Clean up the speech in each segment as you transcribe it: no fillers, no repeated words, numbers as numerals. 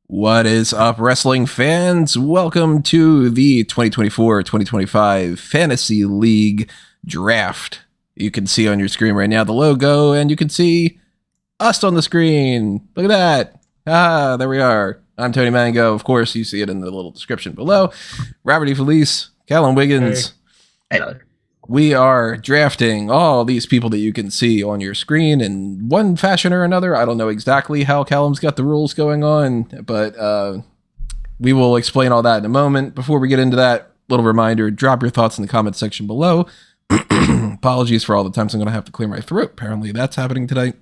What is up, wrestling fans? Welcome to the 2024-2025 Fantasy League Draft. You can see on your screen right now the logo, and you can see us on the screen. Look at that. Ah, there we are. I'm Tony Mango. Of course, you see it in the little description below. Robert E. Felice, Callum Wiggins. Hey. Hello. We are drafting all these people that you can see on your screen in one fashion or another. I don't know exactly how Callum's got the rules going on, but we will explain all that in a moment. Before we get into that, little reminder, drop your thoughts in the comment section below. Apologies for all the times I'm going to have to clear my throat. Apparently that's happening today.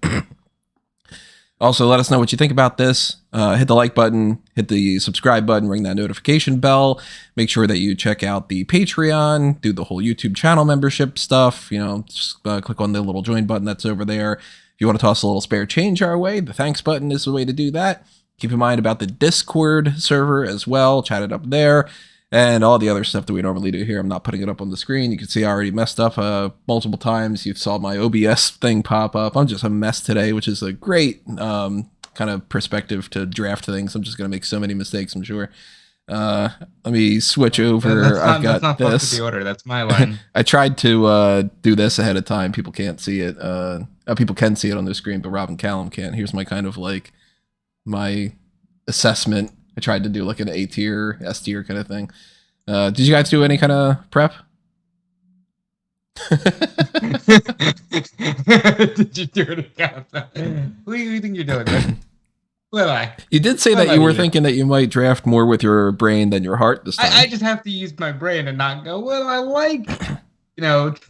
Also, let us know what you think about this. Hit the like button, hit the subscribe button, ring that notification bell. Make sure that you check out the Patreon, do the whole YouTube channel membership stuff. You know, just click on the little join button that's over there. If you want to toss a little spare change our way, the thanks button is the way to do that. Keep in mind about the Discord server as well. Chat it up there. And all the other stuff that we normally do here. I'm not putting it up on the screen. You can see I already messed up multiple times. You saw my OBS thing pop up. I'm just a mess today, which is a great kind of perspective to draft things. I'm just going to make so many mistakes, I'm sure. Let me switch over. I've got not this. The order. That's my line. I tried to do this ahead of time. People can't see it. People can see it on their screen, but Rob and Callum can't. Here's my kind of like my assessment. I tried to do like an A tier, S tier kind of thing. Did you guys do any kind of prep? Did you do it again? What do you think you're doing, man? Well, you did say that you were thinking that you might draft more with your brain than your heart this time. I just have to use my brain and not go, well, I like,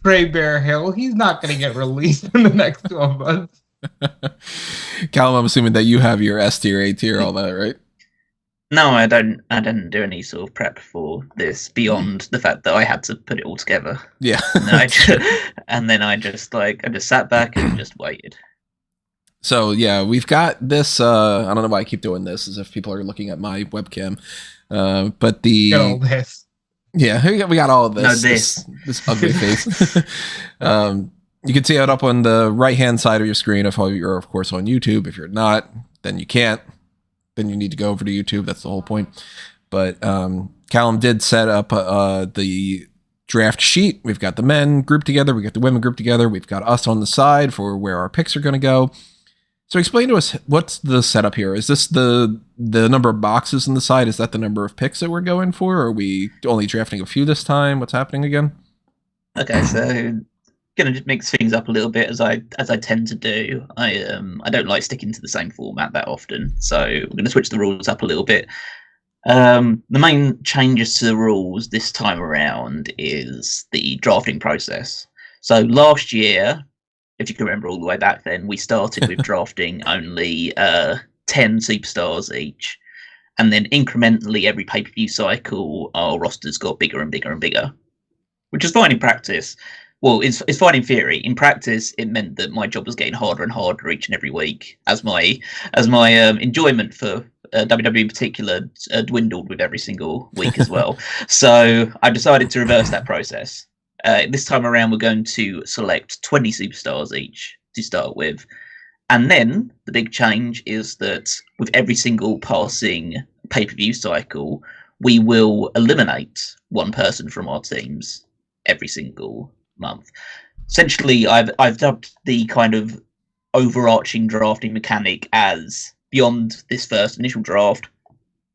Trey Bear Hill. He's not going to get released in the next 12 months. Callum, I'm assuming that you have your S tier, A tier, all that, right? No, I didn't do any sort of prep for this beyond the fact that I had to put it all together. Yeah. And then I just sat back and just waited. So yeah, we've got this. I don't know why I keep doing this, as if people are looking at my webcam. But the all this. Yeah, we got all of this. No, this ugly face. You can see it up on the right hand side of your screen if you're of course on YouTube. If you're not, then you can't. Then you need to go over to YouTube. That's the whole point. But Callum did set up the draft sheet. We've got the men grouped together. We got the women grouped together. We've got us on the side for where our picks are going to go. So explain to us, what's the setup here? Is this the number of boxes on the side? Is that the number of picks that we're going for? Or are we only drafting a few this time? What's happening again? Okay, so gonna just mix things up a little bit as I tend to do. I don't like sticking to the same format that often, so we're gonna switch the rules up a little bit. The main changes to the rules this time around is the drafting process. So last year, if you can remember all the way back then, we started with drafting only 10 superstars each, and then incrementally every pay-per-view cycle our rosters got bigger and bigger and bigger, which is fine in practice. Well, it's fine in theory. In practice, it meant that my job was getting harder and harder each and every week, as my enjoyment for WWE in particular dwindled with every single week as well. So I decided to reverse that process. This time around, we're going to select 20 superstars each to start with, and then the big change is that with every single passing pay-per-view cycle, we will eliminate one person from our teams every single month. Essentially, I've dubbed the kind of overarching drafting mechanic as, beyond this first initial draft,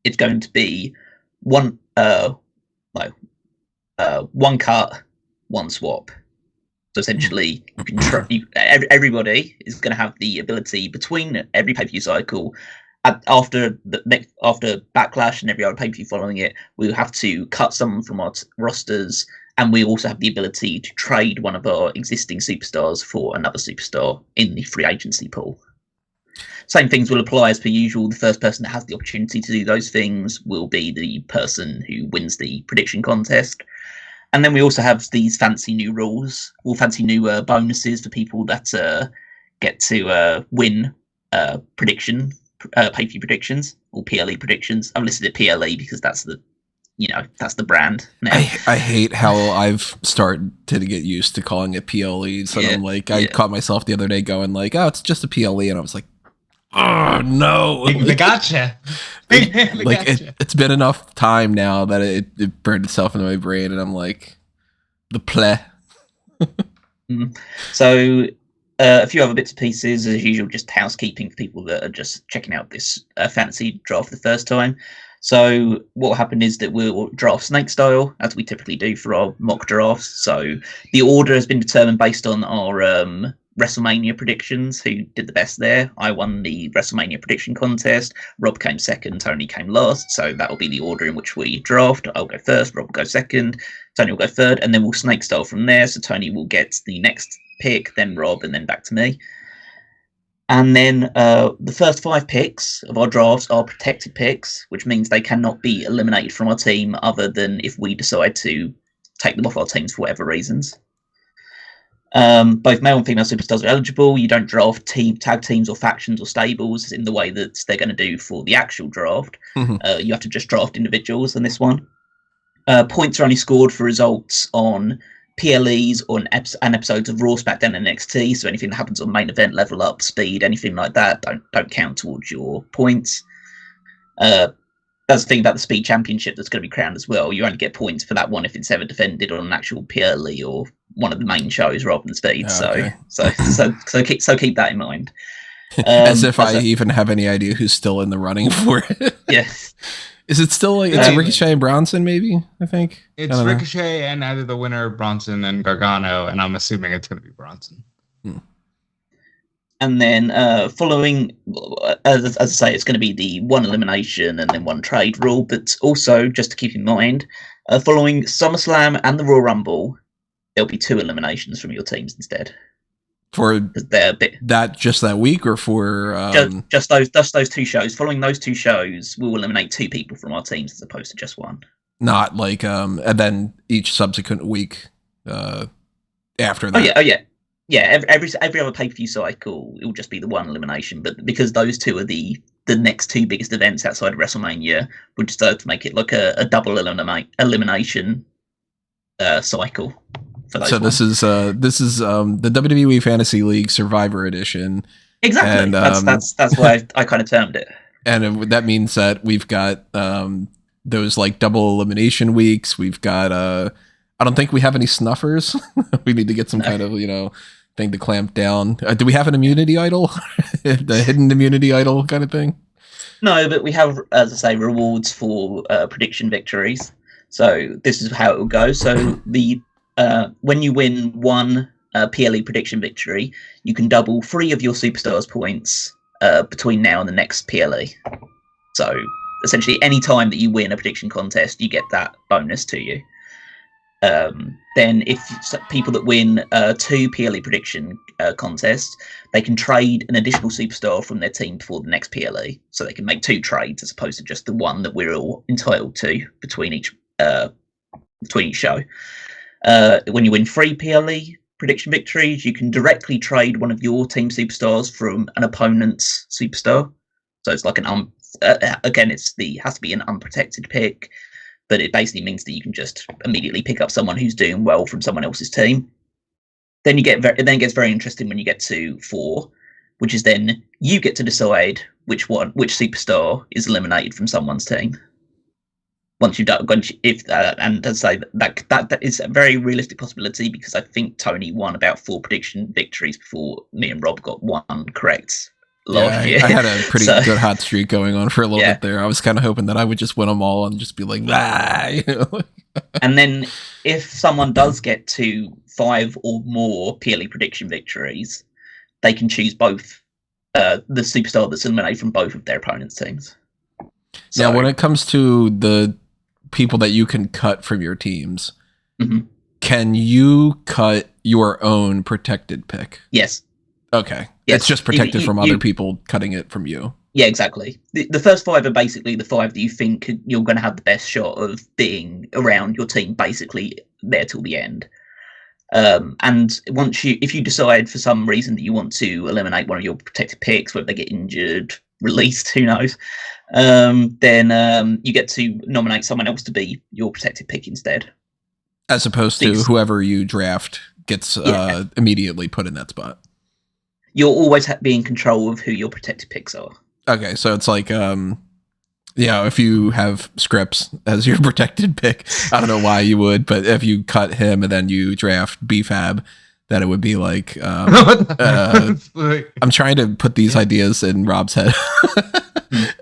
it's going to be one cut, one swap. So essentially, you can everybody is going to have the ability between every pay-per-view cycle. After Backlash and every other pay-per-view following it, we'll have to cut someone from our rosters. And we also have the ability to trade one of our existing superstars for another superstar in the free agency pool. Same things will apply as per usual. The first person that has the opportunity to do those things will be the person who wins the prediction contest. And then we also have these fancy new rules, or fancy new bonuses for people that get to win pay-per-view predictions, or PLE predictions. I've listed it PLE because that's the that's the brand now. I hate how I've started to get used to calling it PLEs. And I'm like, I caught myself the other day going like, oh, it's just a PLE. And I was like, oh, no. They gotcha. It's been enough time now that it burned itself into my brain. And I'm like, the play. So a few other bits and pieces, as usual, just housekeeping for people that are just checking out this fantasy draft the first time. So what will happen is that we'll draft snake style, as we typically do for our mock drafts. So the order has been determined based on our WrestleMania predictions, who did the best there. I won the WrestleMania prediction contest. Rob came second, Tony came last. So that will be the order in which we draft. I'll go first, Rob will go second, Tony will go third, and then we'll snake style from there. So Tony will get the next pick, then Rob, and then back to me. And then the first 5 picks of our drafts are protected picks, which means they cannot be eliminated from our team other than if we decide to take them off our teams for whatever reasons. Both male and female superstars are eligible. You don't draft tag teams or factions or stables in the way that they're going to do for the actual draft. You have to just draft individuals on this one. Points are only scored for results on PLEs or and episodes of Raw, SmackDown, and NXT. So anything that happens on main event, level up, speed, anything like that, don't count towards your points. That's the thing about the Speed Championship that's going to be crowned as well. You only get points for that one if it's ever defended on an actual PLE or one of the main shows rather than Speed. Okay. So keep that in mind. As if I even have any idea who's still in the running for it. Yeah. Is it still like it's Ricochet and Bronson? Maybe I think it's Ricochet and either the winner Bronson and Gargano, and I'm assuming it's going to be Bronson. And then following, as I say, it's going to be the 1 elimination and then 1 trade rule. But also, just to keep in mind, following SummerSlam and the Royal Rumble, there'll be 2 eliminations from your teams instead. For that week, or for just those 2 shows. Following those 2 shows, we'll eliminate 2 people from our teams as opposed to just 1. Not like and then each subsequent week after that. Every other pay-per-view cycle, it will just be the 1 elimination. But because those 2 are the next 2 biggest events outside of WrestleMania, we'll just to make it like a double elimination cycle. So this is the WWE Fantasy League Survivor Edition. Exactly. And, that's why I kind of termed it. And that means that we've got those like double elimination weeks. We've got I don't think we have any snuffers. We need to get some kind of thing to clamp down. Do we have an immunity idol? The hidden immunity idol kind of thing? No, but we have, as I say, rewards for prediction victories. So this is how it will go. So when you win 1 PLE prediction victory, you can double 3 of your superstars points between now and the next PLE. So essentially, any time that you win a prediction contest, you get that bonus to you. Then if people that win 2 PLE prediction contests, they can trade an additional superstar from their team for the next PLE. So they can make 2 trades as opposed to just the one that we're all entitled to between each show. When you win 3 PLE prediction victories, you can directly trade one of your team superstars from an opponent's superstar. So it's like again, has to be an unprotected pick, but it basically means that you can just immediately pick up someone who's doing well from someone else's team. Then it gets very interesting when you get to 4, which is then you get to decide which superstar is eliminated from someone's team. Once you've done, and as I say, that is a very realistic possibility, because I think Tony won about 4 prediction victories before me and Rob got 1 correct last year. I had a pretty good hot streak going on for a little bit there. I was kind of hoping that I would just win them all and just be like, nah. And then if someone does get to 5 or more PLE prediction victories, they can choose both the superstar that's eliminated from both of their opponent's teams. So, now, when it comes to the people that you can cut from your teams, can you cut your own protected pick? Yes. Okay. Yes. It's just protected from other people cutting it from you. Yeah, exactly. The first 5 are basically the 5 that you think you're going to have the best shot of being around your team, basically there till the end. And if you decide for some reason that you want to eliminate one of your protected picks, whether they get injured, released, who knows, then you get to nominate someone else to be your protected pick instead. As opposed to whoever you draft gets immediately put in that spot. You'll always be in control of who your protected picks are. Okay, so it's like, if you have Scripps as your protected pick, I don't know why you would, but if you cut him and then you draft BFAB, that it would be like, I'm trying to put these ideas in Rob's head.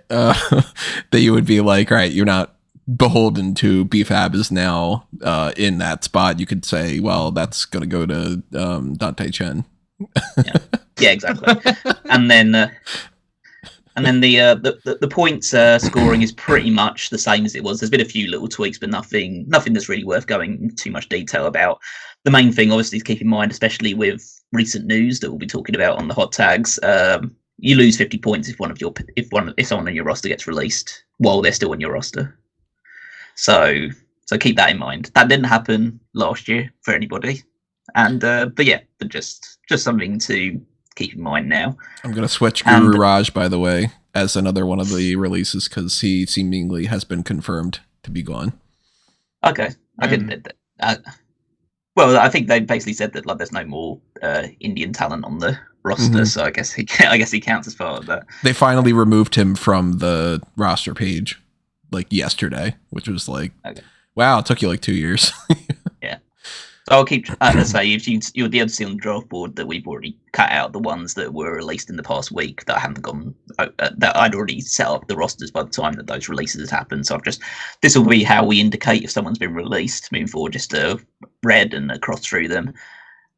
That you would be like, right, you're not beholden to BFAB is now in that spot. You could say, well, that's going to go to Dante Chen. Yeah, exactly. And then the points scoring is pretty much the same as it was. There's been a few little tweaks, but nothing that's really worth going into too much detail about. The main thing, obviously, is keep in mind, especially with recent news that we'll be talking about on the hot tags. You lose 50 points if someone on your roster gets released while they're still on your roster. So keep that in mind. That didn't happen last year for anybody, but just something to keep in mind now. I'm gonna switch Guru Raj, by the way, as another one of the releases because he seemingly has been confirmed to be gone. Okay, well, I think they basically said that there's no more Indian talent on the roster, so I guess he counts as part of that. They finally removed him from the roster page yesterday, which was wow, it took you 2 years. Yeah. So I'll keep say you'll be able to see on the draft board that we've already cut out the ones that were released in the past week that haven't gone that I'd already set up the rosters by the time that those releases had happened. So this will be how we indicate if someone's been released moving forward, just a read and cross through them.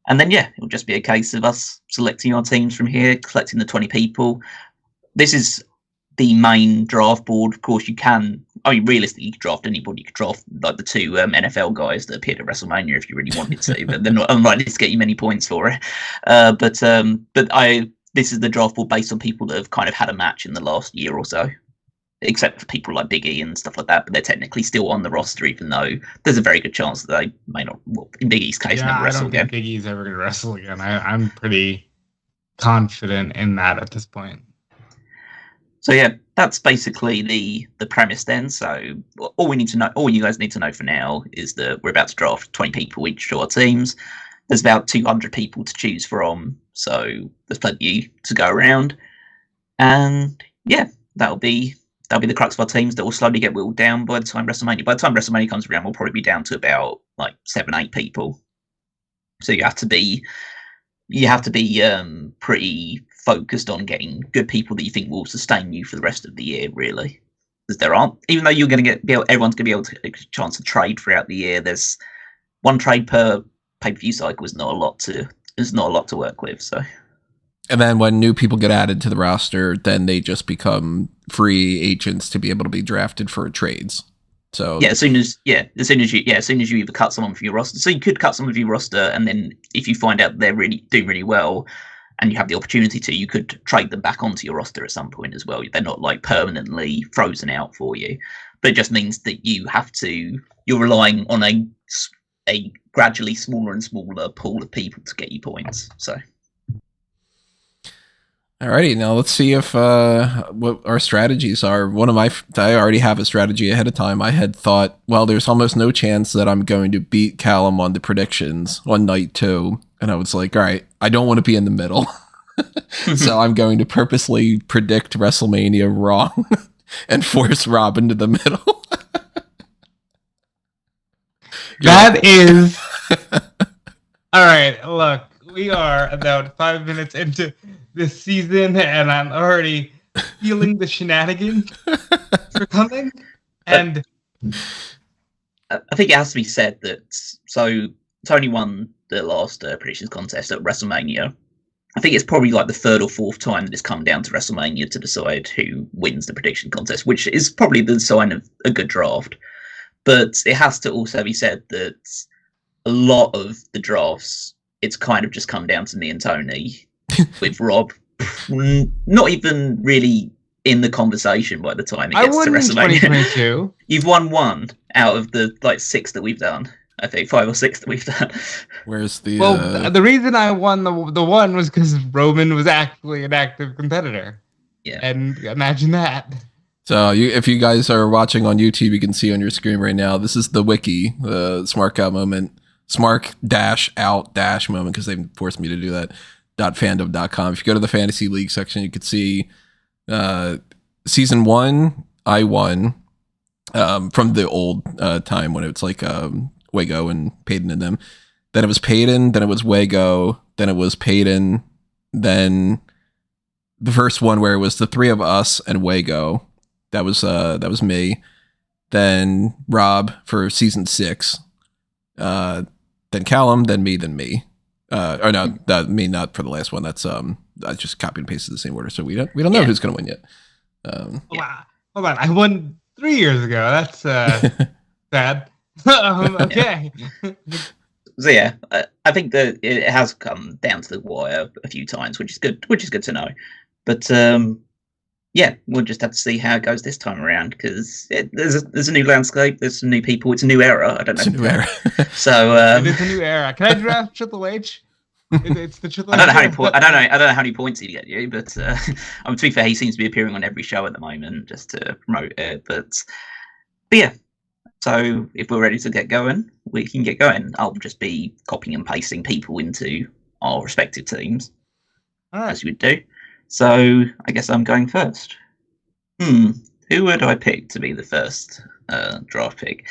And then it'll just be a case of us selecting our teams from here, collecting the 20 people. This is the main draft board. Of course, realistically, you could draft anybody. You could draft the two NFL guys that appeared at WrestleMania if you really wanted to, but they're not unlikely to get you many points for it. This is the draft board based on people that have kind of had a match in the last year or so, except for people like Big E and stuff like that. But they're technically still on the roster, even though there's a very good chance that they may not. Well, in Big E's case, never wrestle again. I don't think Big E's ever going to wrestle again. I'm pretty confident in that at this point. So that's basically the premise then. So all you guys need to know for now is that we're about to draft 20 people each to our teams. There's about 200 people to choose from, so there's plenty to go around. And that'll be the crux of our teams that will slowly get whittled down by the time WrestleMania. By the time WrestleMania comes around, we'll probably be down to about 7-8 people. So you have to be pretty focused on getting good people that you think will sustain you for the rest of the year, really. Because there aren't, even though you're going to everyone's going to be able to get a chance to trade throughout the year. There's one trade per pay-per-view cycle is not a lot to work with. So, and then when new people get added to the roster, then they just become free agents to be able to be drafted for trades. So as soon as you either cut someone from your roster, so you could cut someone from your roster, and then if you find out they're really doing really well, and you have the opportunity to, you could trade them back onto your roster at some point as well. They're not permanently frozen out for you, but it just means that you're relying on a gradually smaller and smaller pool of people to get you points. So. Alrighty, now let's see if what our strategies are. I already have a strategy ahead of time. I had thought, well, there's almost no chance that I'm going to beat Callum on the predictions on night 2. And I was like, all right, I don't want to be in the middle. So I'm going to purposely predict WrestleMania wrong and force Rob into the middle. That is... All right, look, we are about 5 minutes into this season, and I'm already feeling the shenanigans for coming. And I think it has to be said that Tony won the last predictions contest at WrestleMania. I think it's probably the third or fourth time that it's come down to WrestleMania to decide who wins the prediction contest, which is probably the sign of a good draft. But it has to also be said that a lot of the drafts, it's kind of just come down to me and Tony, with Rob not even really in the conversation by the time it gets to WrestleMania. 2022. You've won one out of the 6 that we've done. I think 5 or 6 that we've done. Where's the? Well, the reason I won the one was because Roman was actually an active competitor. Yeah. And imagine that. So if you guys are watching on YouTube, you can see on your screen right now, this is the wiki, the Smark Out Moment, Smark-Out-Moment, because they forced me to do that, .fandom.com. If you go to the Fantasy League section, you can see Season 1, I won from the old time when it's like Wago and Peyton and them. Then it was Peyton, then it was Wago, then it was Peyton, then the first one where it was the three of us and Wago. That was me. Then Rob for season 6. Then Callum, then me, then me. Or no, me not for the last one. That's I just copied and pasted the same order, so we don't know who's gonna win yet. Wow. Hold on, I won 3 years ago. That's sad. Okay. So yeah, I think that it has come down to the wire a few times, which is good. Which is good to know. But yeah, we'll just have to see how it goes this time around, because there's a new landscape, there's some new people, it's a new era. I don't know. It's a new era. So it is a new era. Can I draft Triple H? It's the Triple H. I don't know how many points he'd get you, but to be fair, he seems to be appearing on every show at the moment just to promote it. But yeah. So if we're ready to get going, we can get going. I'll just be copying and pasting people into our respective teams, as you would do. So I guess I'm going first. Who would I pick to be the first draft pick?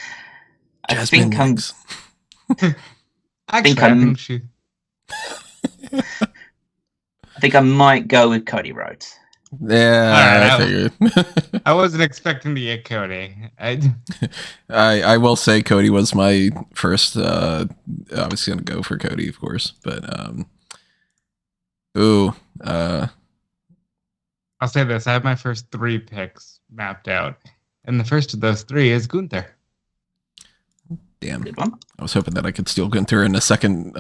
I think I might go with Cody Rhodes. Yeah, I figured. I wasn't expecting to get Cody. I will say Cody was my first. I was going to go for Cody, of course, but I'll say this: I have my first 3 picks mapped out, and the first of those 3 is Gunther. Damn, good one. I was hoping that I could steal Gunther in the second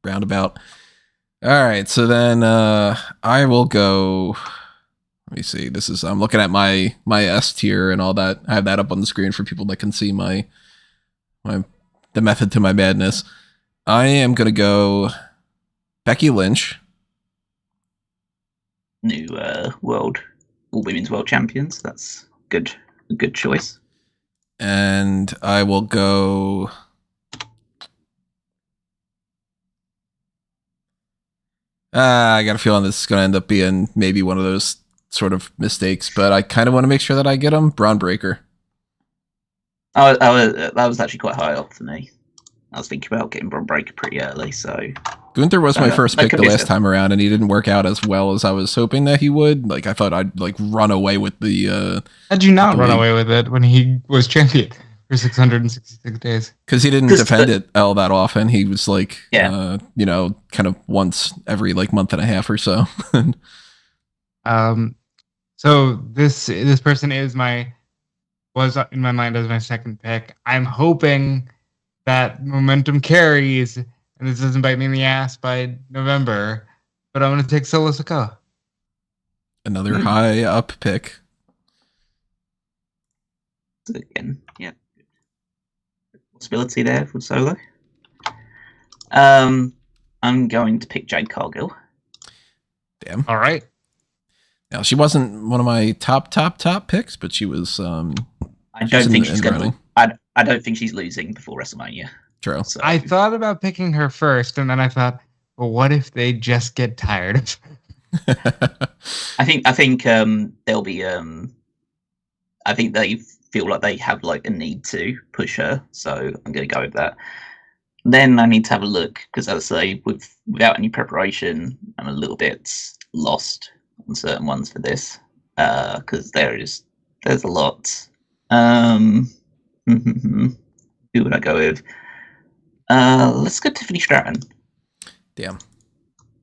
roundabout. All right, so then I will go. Let me see. I'm looking at my S tier and all that. I have that up on the screen for people that can see the method to my madness. I am gonna go Becky Lynch. New all women's world champions. That's a good choice. And I will go. I got a feeling this is going to end up being maybe one of those sort of mistakes, but I kind of want to make sure that I get him. Braun Breaker. That was actually quite high up for me. I was thinking about getting Braun Breaker pretty early, so... Gunther was my first pick the last time around, and he didn't work out as well as I was hoping that he would. Like, I thought I'd, run away with the... How'd you not run away with it when he was champion for 666 days? Because he didn't defend it all that often. He was, kind of once every, month and a half or so. So this person was in my mind as my second pick. I'm hoping that momentum carries and this doesn't bite me in the ass by November, but I'm going to take Solo Sikoa. Another high up pick. Again, yeah. Possibility there for Solo. I'm going to pick Jade Cargill. Damn. All right. Now, she wasn't one of my top picks, but she was. I don't think she's going to. I don't think she's losing before WrestleMania. True. So. I thought about picking her first, and then I thought, well, what if they just get tired of her? I think they'll be. I think they feel like they have a need to push her, so I'm going to go with that. Then I need to have a look because, as I say, without any preparation, I'm a little bit lost on certain ones for this because there's a lot. Who would I go with? Let's go Tiffany Stratton. Damn.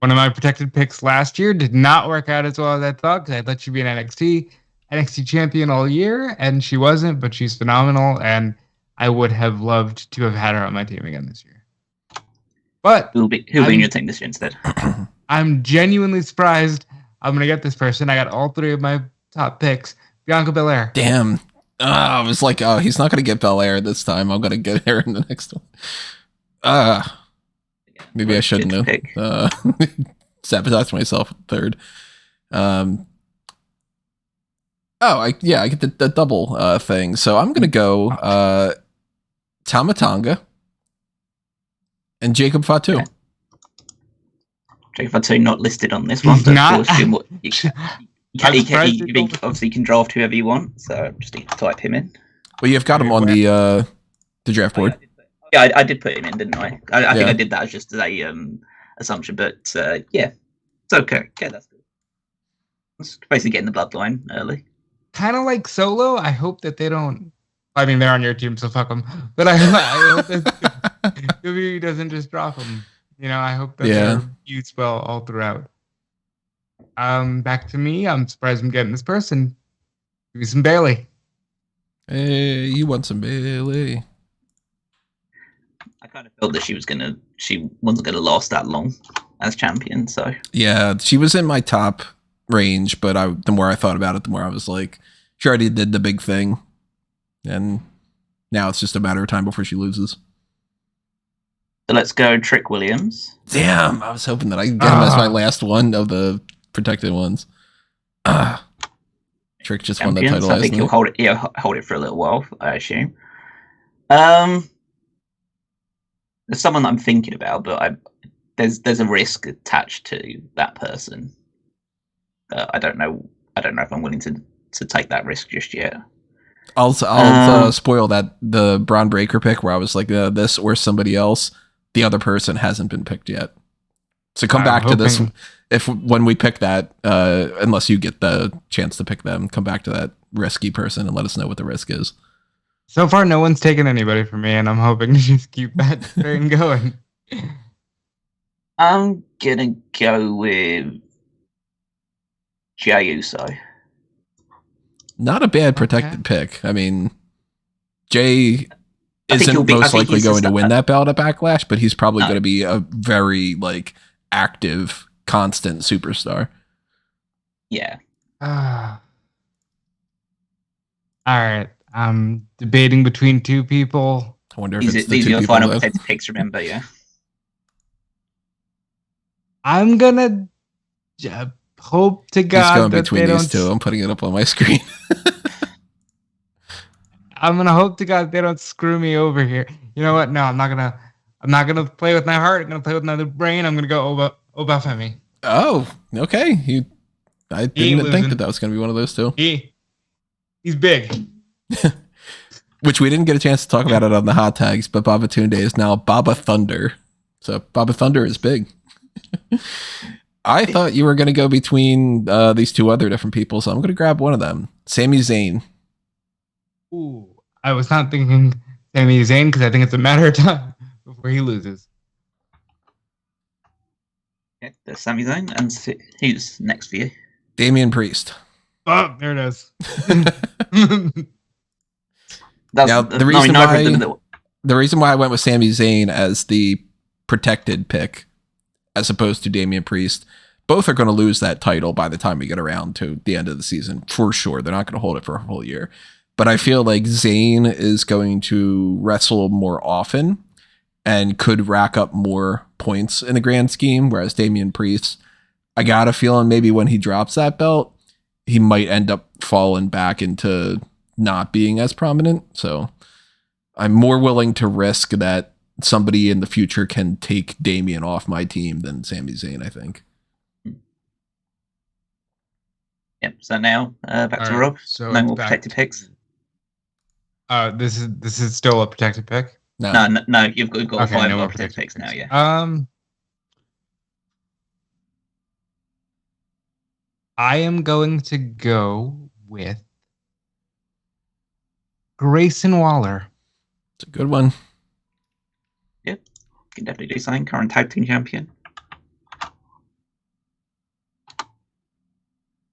One of my protected picks last year did not work out as well as I thought because I thought she'd be an NXT champion all year, and she wasn't, but she's phenomenal, and I would have loved to have had her on my team again this year. But who'll be in your team this year instead? I'm genuinely surprised I'm going to get this person. I got all 3 of my top picks. Bianca Belair. Damn. I was like, oh, he's not going to get Belair this time. I'm going to get her in the next one. Maybe I shouldn't have. Sabotaged myself third. I get the double thing. So I'm gonna go Tama Tonga and Jacob Fatu. Okay. Jacob Fatu not listed on this one, He's but not. of course you obviously can draft whoever you want. So just need to type him in. Well, you've got him on the draft board. I did put him in, didn't I? I think I did that as just a assumption, but yeah, it's okay. Okay, that's good. It's basically getting the bloodline early. Kind of like Solo. I hope that they don't. I mean, they're on your team, so fuck them. But I hope that WWE doesn't just drop them. You know, I hope that they're used well all throughout. Back to me. I'm surprised I'm getting this person. Give me some Bailey. Hey, you want some Bailey? I kind of felt that she wasn't gonna last that long as champion. So yeah, she was in my top range, but the more I thought about it, the more I was like, she already did the big thing, and now it's just a matter of time before she loses. So let's go Trick Williams. Damn, I was hoping that I could get him as my last one of the protected ones. Trick just won the title. So I think he'll hold it for a little while, I assume. There's someone that I'm thinking about, but there's a risk attached to that person. I don't know if I'm willing to take that risk just yet. I'll spoil the Braun Breaker pick where I was like this or somebody else. The other person hasn't been picked yet. So come back to this when we pick that, unless you get the chance to pick them, come back to that risky person and let us know what the risk is. So far, no one's taken anybody from me, and I'm hoping to just keep that train going. I'm gonna go with Jey Uso. Not a bad protected pick. I mean, Jay isn't most likely going to win that belt at Backlash, but he's probably going to be a very active, constant superstar. Yeah. All right. I'm debating between two people. I wonder if these are your final protected picks. Remember, yeah. I'm gonna hope to God he's going that between these two. I'm putting it up on my screen. I'm gonna hope to God they don't screw me over here. You know what? No, I'm not gonna play with my heart. I'm gonna play with my brain. I'm gonna go Obafemi. Oh, okay. I didn't think that was gonna be one of those two. He's big. Which we didn't get a chance to talk about it on the hot tags, but Babatunde is now Baba Thunder. So Baba Thunder is big. I thought you were going to go between these two other different people, so I'm going to grab one of them. Sami Zayn. Ooh, I was not thinking Sami Zayn because I think it's a matter of time before he loses. Yeah, there's Sami Zayn, and who's next for you? Damian Priest. Oh, there it is. Now, the reason why I went with Sami Zayn as the protected pick, as opposed to Damian Priest, both are going to lose that title by the time we get around to the end of the season, for sure. They're not going to hold it for a whole year. But I feel like Zayn is going to wrestle more often and could rack up more points in the grand scheme, whereas Damian Priest, I got a feeling maybe when he drops that belt, he might end up falling back into not being as prominent. So I'm more willing to risk that somebody in the future can take Damian off my team than Sami Zayn, I think. Yep. So now back to Rob. So no more protected picks. This is still a protected pick. No. You've got okay, 5 more protected picks now. Yeah. I am going to go with Grayson Waller. It's a good one. Yep. Can definitely do something. Current tag team champion.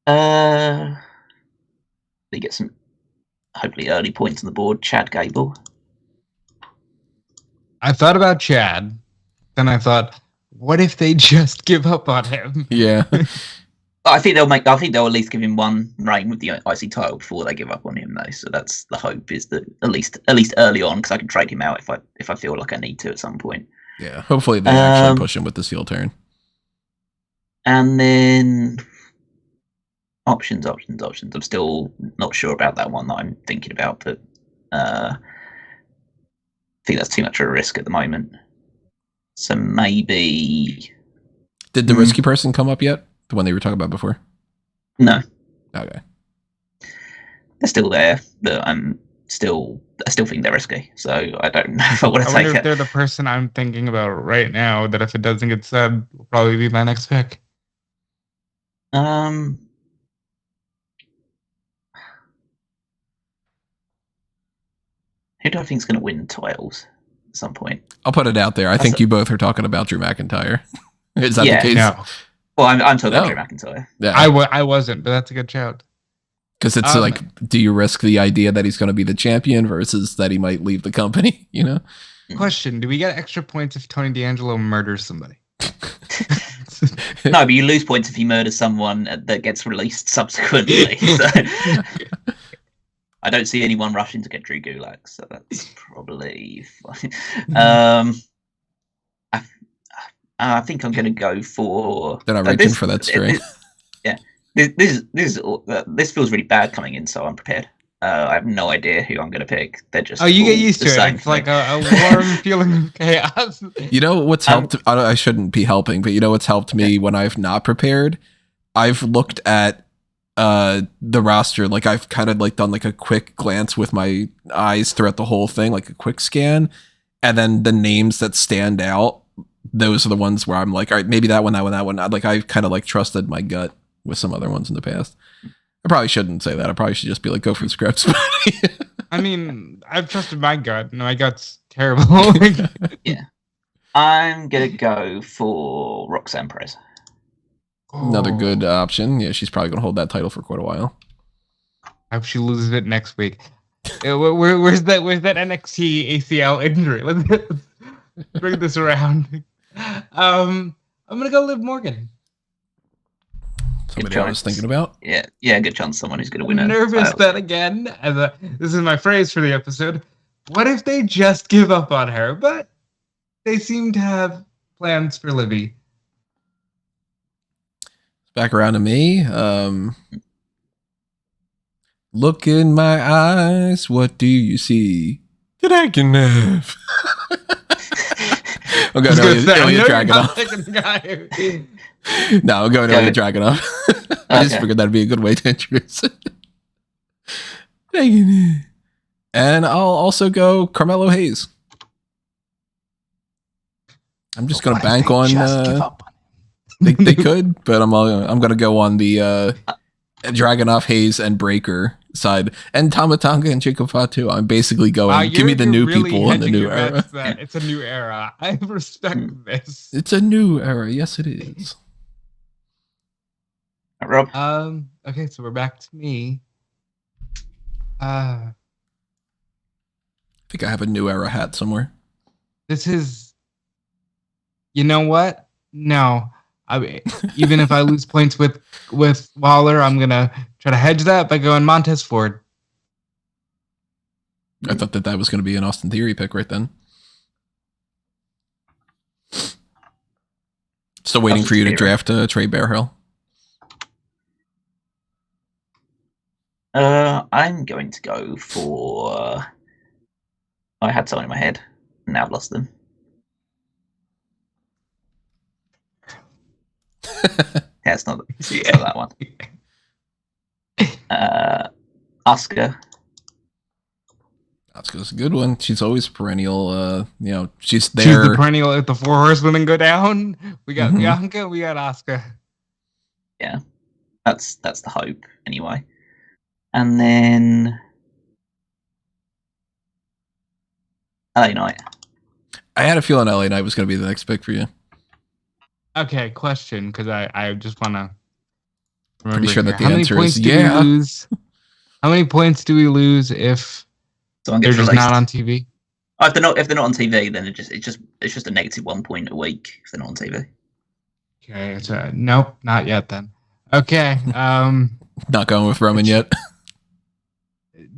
They get some hopefully early points on the board. Chad Gable. I thought about Chad. Then I thought, what if they just give up on him? Yeah. I think they'll at least give him one reign with the IC title before they give up on him, though. So that's the hope, is that at least early on, because I can trade him out if I feel like I need to at some point. Yeah, hopefully they actually push him with this heel turn. And then Options. I'm still not sure about that one that I'm thinking about, but I think that's too much of a risk at the moment. So maybe... Did the risky person come up yet? The one they were talking about before? No. Okay. They're still there, but I still think they're risky. So I don't know if I want to take it. I wonder if they're the person I'm thinking about right now, that if it doesn't get said, will probably be my next pick. Who do I think is going to win titles at some point? I'll put it out there. I think you both are talking about Drew McIntyre. Is that the case? No. Well, I'm talking about Drew McIntyre. Yeah. I wasn't, but that's a good shout. Because it's like, do you risk the idea that he's going to be the champion versus that he might leave the company, you know? Question, do we get extra points if Tony D'Angelo murders somebody? No, but you lose points if you murder someone that gets released subsequently. So I don't see anyone rushing to get Drew Gulak, so that's probably fine. I think I'm going to go for... They're not reaching for that string. This feels really bad coming in, so I'm prepared. I have no idea who I'm going to pick. They're just you get used to it. It's like a warm feeling of chaos. You know what's helped? I shouldn't be helping, but you know what's helped me when I've not prepared? I've looked at the roster. Like I've kind of like done like a quick glance with my eyes throughout the whole thing, like a quick scan, and then the names that stand out, those are the ones where I'm like, all right, maybe that one. Like I kind of like trusted my gut with some other ones in the past. I probably shouldn't say that. I probably should just be like, go for the scripts. I mean, I've trusted my gut. No, my gut's terrible. Yeah. I'm going to go for Roxanne Perez. Another good option. Yeah, she's probably going to hold that title for quite a while. I hope she loses it next week. Where's that NXT ACL injury? Let's bring this around. I'm going to go Liv Morgan. Somebody I was thinking about. Yeah, good chance someone who's going to win. I'm nervous that again, this is my phrase for the episode. What if they just give up on her? But they seem to have plans for Livy. Back around to me. Look in my eyes. What do you see? That I can have. I'm going Ilya Dragunov. No, I'm going Ilya Dragunov. I just figured that'd be a good way to introduce it. And I'll also go Carmelo Hayes. I'm just going to bank on... they could, but I'm going to go on the Dragunov, Hayes, and Breaker side. And Tamatanga and Jacob Fatu. I'm basically going, give me the new really people in the new era. It's a new era. I respect this. It's a new era. Yes, it is. Rob? Okay, so we're back to me. I think I have a new era hat somewhere. This is... You know what? No. Even if I lose points with Waller, I'm going to try to hedge that by going Montez Ford. I thought that was going to be an Austin Theory pick right then. Still waiting for you to draft Trey Bearhill. I'm going to go for... I had someone in my head, and now I've lost them. Yeah, it's not that one. Asuka. Asuka's a good one. She's always perennial. She's there. She's the perennial if the four horsewomen go down. We got Bianca, we got Asuka. Yeah, that's the hope anyway. And then LA Knight. I had a feeling LA Knight was going to be the next pick for you. Okay, question, because I just want to. Pretty sure that the answer is yeah. How many points do we lose if they're just not on TV? Oh, if they're not on TV, then it's just a negative 1 point a week if they're not on TV. Okay, nope, not yet then. Okay, not going with Roman yet.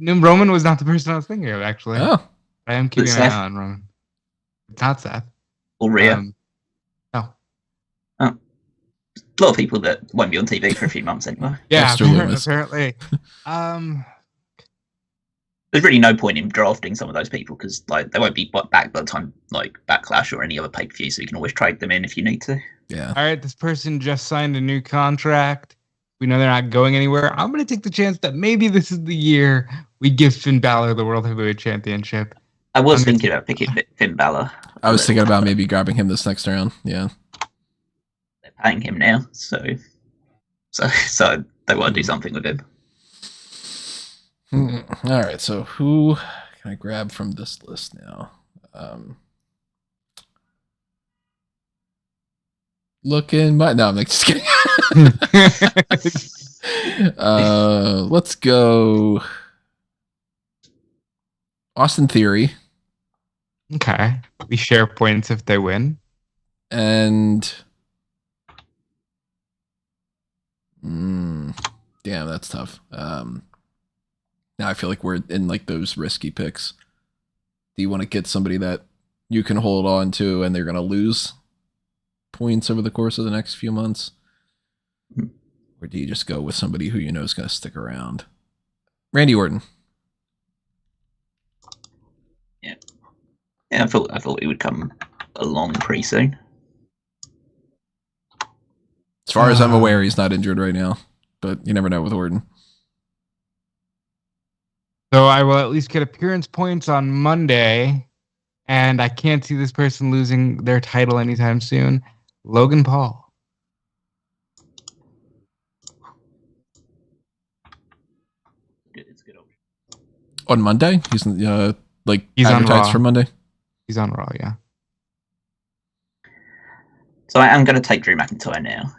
Roman was not the person I was thinking of, actually. Oh, I am keeping an eye on Roman. It's not Seth. Or Rhea. No. Oh. a lot of people that won't be on TV for a few months anymore. Yeah, Loomis. apparently. There's really no point in drafting some of those people because like they won't be back by the time like Backlash or any other pay-per-view, so you can always trade them in if you need to. Yeah. All right, this person just signed a new contract. We know they're not going anywhere. I'm going to take the chance that maybe this is the year we give Finn Balor the World Heavyweight Championship. I was thinking about picking Finn Balor. I was thinking about maybe grabbing him this next round. Yeah. They're paying him now, so they want to do something with him. All right, so who can I grab from this list now? No, I'm just kidding. Let's go Austin Theory. Okay. We share points if they win. And damn, that's tough. Now I feel like we're in like those risky picks. Do you want to get somebody that you can hold on to and they're going to lose points over the course of the next few months? Or do you just go with somebody who you know is going to stick around? Randy Orton. Yeah, I thought he would come along pretty soon. As far as I'm aware, he's not injured right now, but you never know with Orton. So I will at least get appearance points on Monday, and I can't see this person losing their title anytime soon. Logan Paul. It's a good option. On Monday? He's He's advertised on Raw. for Monday? He's on Raw, yeah. So I am going to take Drew McIntyre now.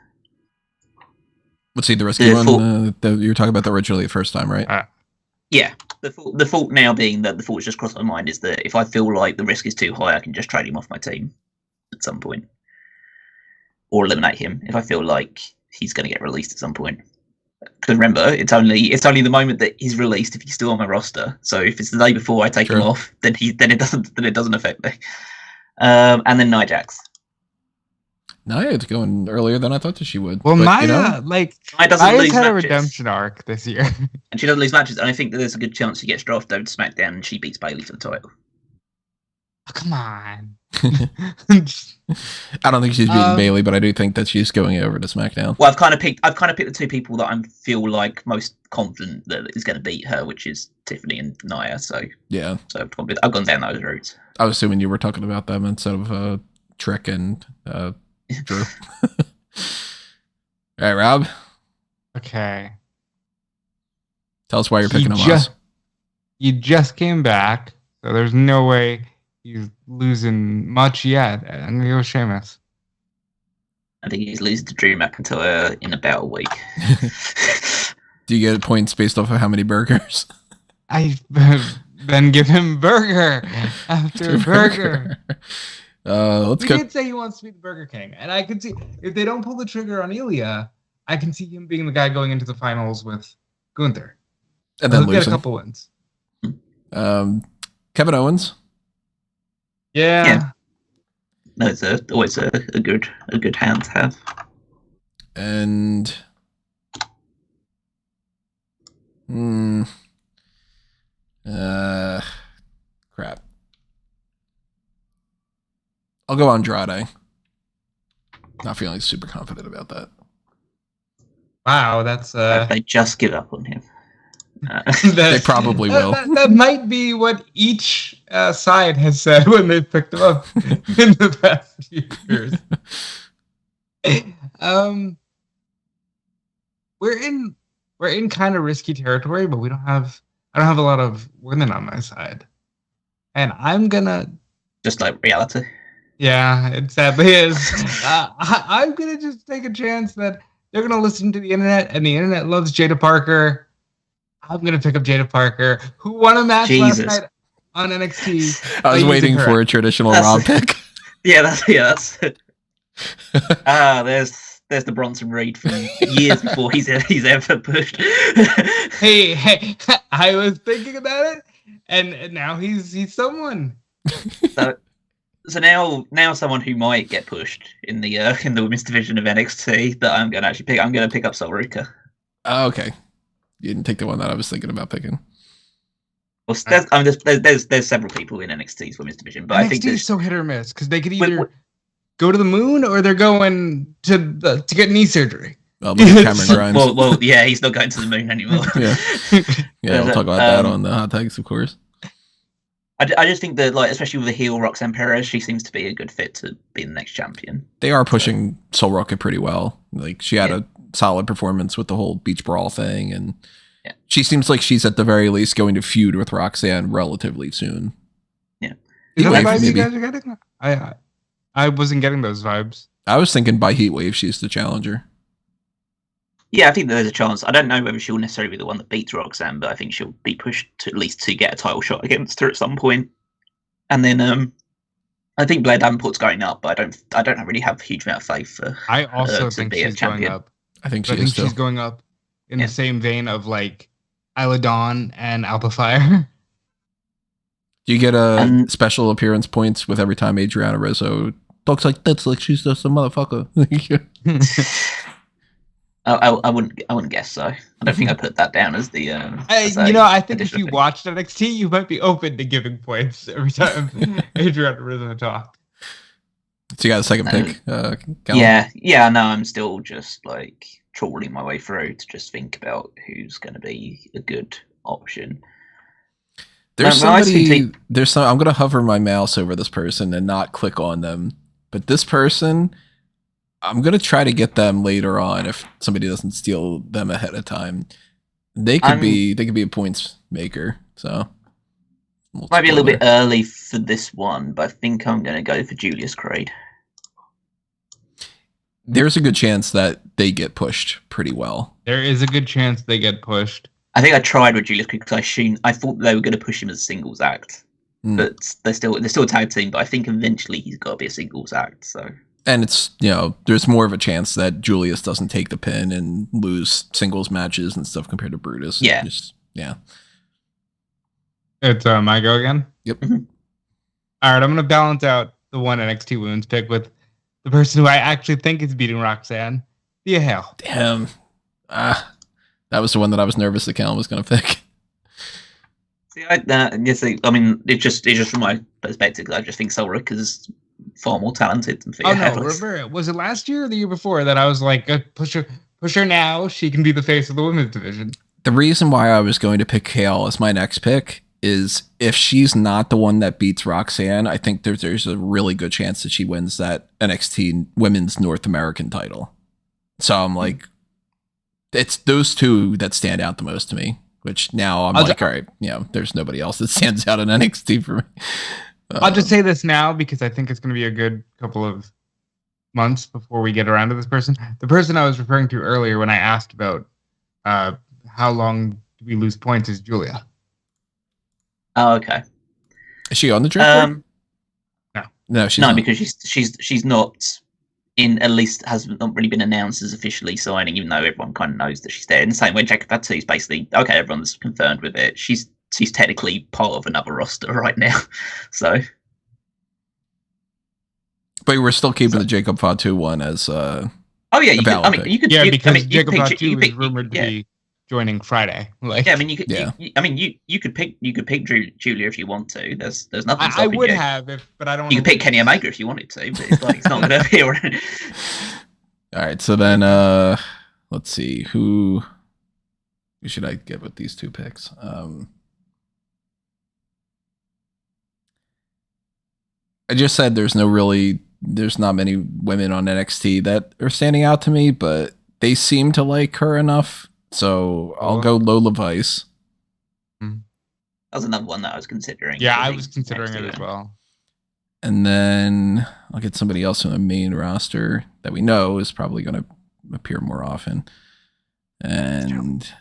Let's see, the risky one that you were talking about originally the first time, right? Yeah. The fault now being that the thought just crossed my mind is that if I feel like the risk is too high, I can just trade him off my team at some point. Or eliminate him if I feel like he's going to get released at some point. Because remember, it's only the moment that he's released if he's still on my roster. So if it's the day before I take him off, then it doesn't affect me. And then Nia Jax. Nia's going earlier than I thought that she would. Well, but, Nia, Nia's had a redemption arc this year. And she doesn't lose matches, and I think that there's a good chance she gets drafted over to SmackDown and she beats Bayley for the title. Oh, come on. I don't think she's beating Bayley, but I do think that she's going over to SmackDown. Well, I've kind of picked the two people that I feel like most confident that is going to beat her, which is Tiffany and Nia. So yeah, so I've gone down those routes. I was assuming you were talking about them instead of Trick and Drew. All right, Rob. Okay. Tell us why you're picking him. You just came back, so there's no way he's losing much yet. I'm gonna go with Sheamus. I think he's losing to Drew McIntyre in about a week. Do you get points based off of how many burgers? I then give him burger after burger. Let's go. He did say he wants to be the Burger King, and I could see if they don't pull the trigger on Ilya, I can see him being the guy going into the finals with Gunther, and then he'll get a losing. couple wins. Kevin Owens. Yeah. No, it's always a good hand to have. And crap. I'll go Andrade. Not feeling super confident about that. Wow, that's They just give up on him. They probably will. That might be what each side has said when they picked him up in the past few years. We're in kind of risky territory, but I don't have a lot of women on my side, and I'm gonna just like reality. Yeah, it sadly is. I'm gonna just take a chance that they're gonna listen to the internet, and the internet loves Jada Parker. I'm gonna pick up Jada Parker, who won a match last night on NXT. I was waiting for a traditional Rob pick. That's there's the Bronson Reed from years before he's ever pushed. Hey, I was thinking about it, and now he's someone. now someone who might get pushed in the women's division of NXT that I'm going to actually pick. I'm going to pick up Sol Ruka. Oh, okay. You didn't take the one that I was thinking about picking. Well, there's several people in NXT's women's division, but NXT I think is so hit or miss because they could either go to the moon or they're going to get knee surgery. Well, Cameron Grimes. well, yeah, he's not going to the moon anymore. Yeah, we'll talk about that on the hot takes, of course. I just think that, like, especially with the heel Roxanne Perez, she seems to be a good fit to be the next champion. They are pushing Sol Ruka pretty well. Like, she had a solid performance with the whole beach brawl thing, and she seems like she's at the very least going to feud with Roxanne relatively soon. Yeah, is that the vibe you guys are getting? I wasn't getting those vibes. I was thinking by Heat Wave she's the challenger. Yeah, I think there's a chance. I don't know whether she'll necessarily be the one that beats Roxanne, but I think she'll be pushed to at least to get a title shot against her at some point. And then I think Blair Davenport's going up, but I don't really have a huge amount of faith for. I also think she's going up. I think she's going up in the same vein of like Isla Dawn and Alpha Fire. Do you get a special appearance points with every time Adriana Rizzo talks like that's like she's just a motherfucker? I wouldn't guess so. I don't think I put that down as the. I think if you watched NXT, you might be open to giving points every time Adriana Rizzo talked. So you got a second pick? No, I'm still just like trawling my way through to just think about who's going to be a good option. There's somebody. I'm going to hover my mouse over this person and not click on them, but this person. I'm going to try to get them later on if somebody doesn't steal them ahead of time. They could be a points maker. So might be a little bit early for this one, but I think I'm going to go for Julius Creed. There's a good chance that they get pushed pretty well. There is a good chance they get pushed. I think I tried with Julius Creed because I thought they were going to push him as a singles act, but they're still a tag team. But I think eventually he's got to be a singles act. So. And it's, there's more of a chance that Julius doesn't take the pin and lose singles matches and stuff compared to Brutus. Yeah. It's my go again? Yep. All right, I'm going to balance out the one NXT Women's pick with the person who I actually think is beating Roxanne, Thea Hale. Damn. That was the one that I was nervous that Callum was going to pick. See, it's just from my perspective, I just think Sol Ruka is far more talented than Thea Hale. Rivera. Was it last year or the year before that I was like, push her now, she can be the face of the women's division? The reason why I was going to pick Hale as my next pick is if she's not the one that beats Roxanne, I think there's a really good chance that she wins that NXT Women's North American title. So I'm like, it's those two that stand out the most to me, which now I'm all right, there's nobody else that stands out in NXT for me. I'll just say this now because I think it's going to be a good couple of months before we get around to this person. The person I was referring to earlier when I asked about how long do we lose points is Julia. Oh, okay. Is she on the draft? No, she's not. Because she's not in, at least has not really been announced as officially signing, even though everyone kind of knows that she's there. In the same way, Jacob Fatu is basically okay. Everyone's confirmed with it. She's technically part of another roster right now, so. But we're still keeping the Jacob Fatu one as. You could. Because Jacob Fatu is rumored to be joining Friday. You could pick Julia if you want to. There's nothing. I would have, but I don't. You could pick Kenny Omega if you wanted to, but it's not going to appear. All right, so then let's see who should I get with these two picks. I just said there's not many women on NXT that are standing out to me, but they seem to like her enough. So I'll go Lola Vice. That was another one that I was considering. Yeah, I was considering it as well. And then I'll get somebody else on the main roster that we know is probably going to appear more often. And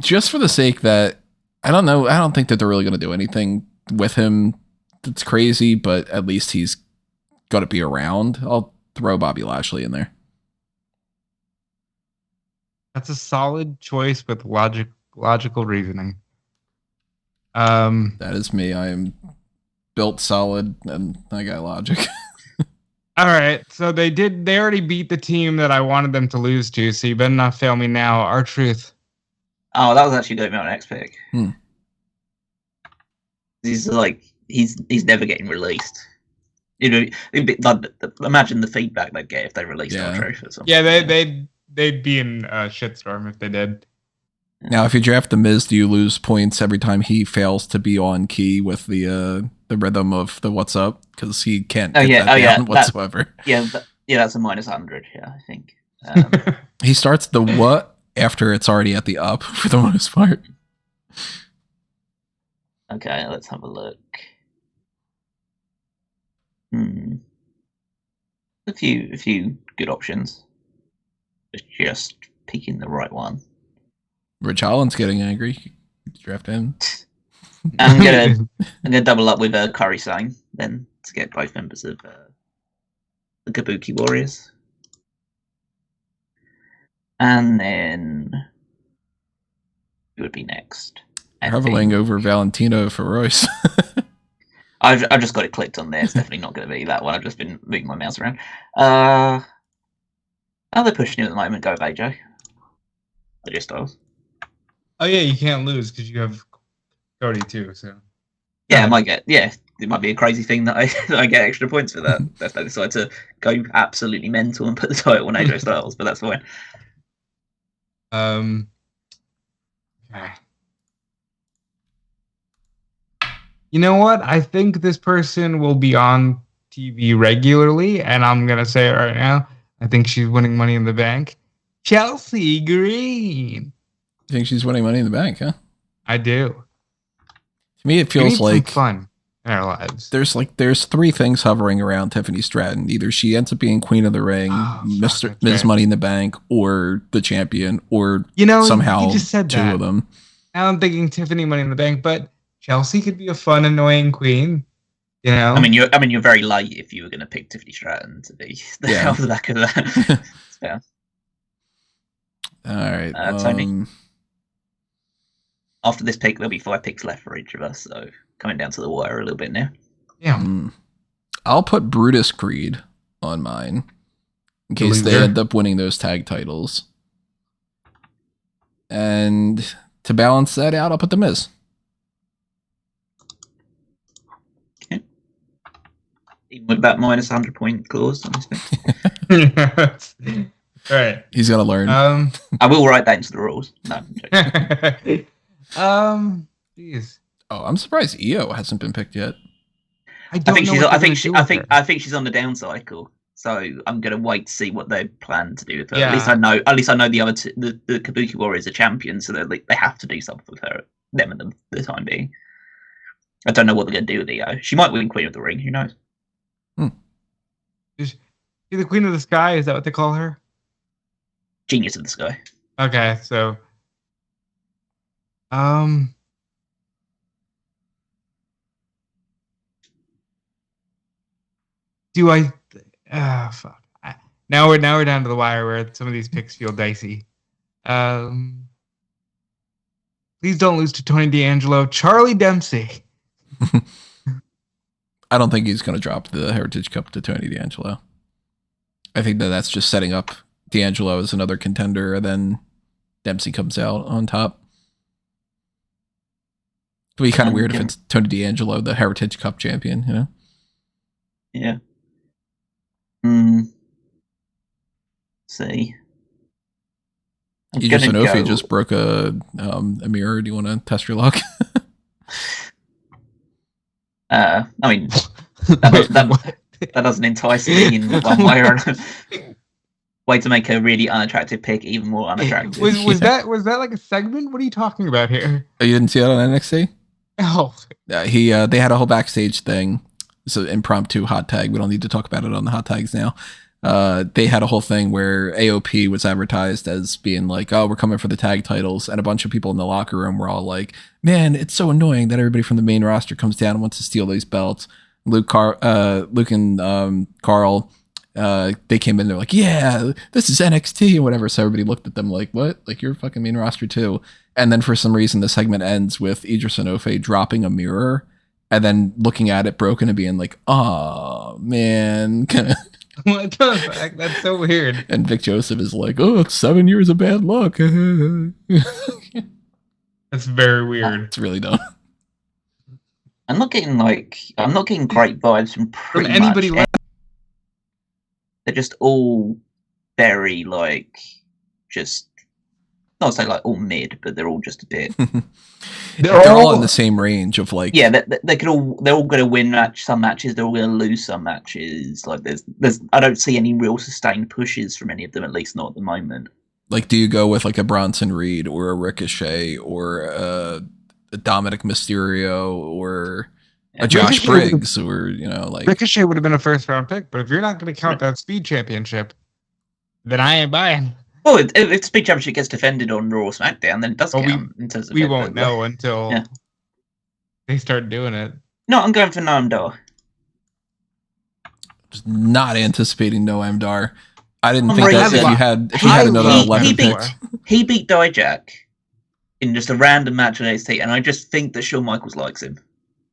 just for the sake that I don't think that they're really going to do anything with him that's crazy, but at least he's got to be around. I'll throw Bobby Lashley in there. That's a solid choice with logical logical reasoning. That is me. I am built solid, and I got logic. All right, so they already beat the team that I wanted them to lose to, so you better not fail me now. R-Truth. Oh, that was actually going to be my next pick. He's never getting released. You know, imagine the feedback they'd get if they released R-Truth or something. Yeah, they'd be in a shitstorm if they did. Now, if you draft the Miz, do you lose points every time he fails to be on key with the rhythm of the what's up? Because he can't get that down whatsoever. That's a -100. Yeah, I think. He starts the what after it's already at the up for the most part. Okay, let's have a look. A few good options. Just picking the right one. Rich Holland's getting angry. Draft him. I'm gonna double up with Curry Sang then to get both members of the Kabuki Warriors, and then it would be next. Traveling over Valentino for Royce. I've just got it clicked on there. It's definitely not going to be that one. I've just been moving my mouse around. Oh, they're pushing you at the moment. Go with AJ. AJ Styles. Oh yeah, you can't lose because you have Cody too. So yeah, it might be a crazy thing that I get extra points for that. If they decide to go absolutely mental and put the title on AJ Styles, but that's fine. Okay. You know what? I think this person will be on TV regularly, and I'm gonna say it right now. I think she's winning Money in the Bank. Chelsea Green. You think she's winning Money in the Bank, huh? I do. To me, it feels like fun in our lives. There's three things hovering around Tiffany Stratton. Either she ends up being Queen of the Ring, Ms. Money in the Bank, or the champion, or somehow you just said two of them. Now I'm thinking Tiffany Money in the Bank, but Chelsea could be a fun, annoying queen. You know. I mean, you're very late if you were going to pick Tiffany Stratton to be off the back of that. Yeah. All right, Tony. After this pick, there'll be 5 picks left for each of us, so coming down to the wire a little bit now. Yeah. I'll put Brutus Creed on mine in case they end up winning those tag titles. And to balance that out, I'll put The Miz. Okay. Even with that -100 point clause on this pick. Right. He's got to learn. I will write that into the rules. No, Jeez. Oh, I'm surprised EO hasn't been picked yet. I think she's on the down cycle. So I'm gonna wait to see what they plan to do with her. Yeah. At least I know the other the Kabuki Warriors are champions, so they have to do something with her. Them at the time being. I don't know what they're gonna do with EO. She might win Queen of the Ring. Who knows? Is she the Queen of the Sky? Is that what they call her? Genius of the Sky. Okay, so do I fuck. Now we're down to the wire where some of these picks feel dicey. Please don't lose to Tony D'Angelo. Charlie Dempsey. I don't think he's going to drop the Heritage Cup to Tony D'Angelo. I think that's just setting up D'Angelo as another contender, and then Dempsey comes out on top. It would be kind of weird if it's Tony D'Angelo, the Heritage Cup champion, you know? Yeah. See. Edris Sanofi just broke a mirror. Do you want to test your luck? I mean, that doesn't entice me in one way or another. Way to make a really unattractive pick even more unattractive. Was that like a segment? What are you talking about here? Oh, you didn't see that on NXT? Oh, they had a whole backstage thing. It's an impromptu hot tag. We don't need to talk about it on the hot tags now. They had a whole thing where AOP was advertised as being like, "Oh, we're coming for the tag titles," and a bunch of people in the locker room were all like, "Man, it's so annoying that everybody from the main roster comes down and wants to steal these belts." Luke and Carl they came in, they're like, yeah, this is NXT and whatever. So everybody looked at them like, what? Like, you're fucking main roster too. And then for some reason, the segment ends with Idris Enofe dropping a mirror and then looking at it broken and being like, oh, man. What the fuck? That's so weird. And Vic Joseph is like, oh, it's 7 years of bad luck. That's very weird. It's really dumb. I'm not getting great vibes from pretty anybody much. left. They're just all very just not say like all mid, but they're all just a bit. They're all in the same range of like. Yeah, they're all going to win some matches. They're all going to lose some matches. Like there's I don't see any real sustained pushes from any of them, at least not at the moment. Like, do you go with like a Bronson Reed or a Ricochet or a Dominic Mysterio or a Josh Briggs or, like Ricochet would have been a first round pick, but if you're not going to count that Speed Championship, then I ain't buying. Well, if Speed Championship gets defended on Raw or SmackDown, then it does count. We won't know until they start doing it. No, I'm going for Noam Dar. Just not anticipating Noam Dar. I didn't think that if you had another 11 picks. He beat Dijak in just a random match on NXT, and I just think that Shawn Michaels likes him.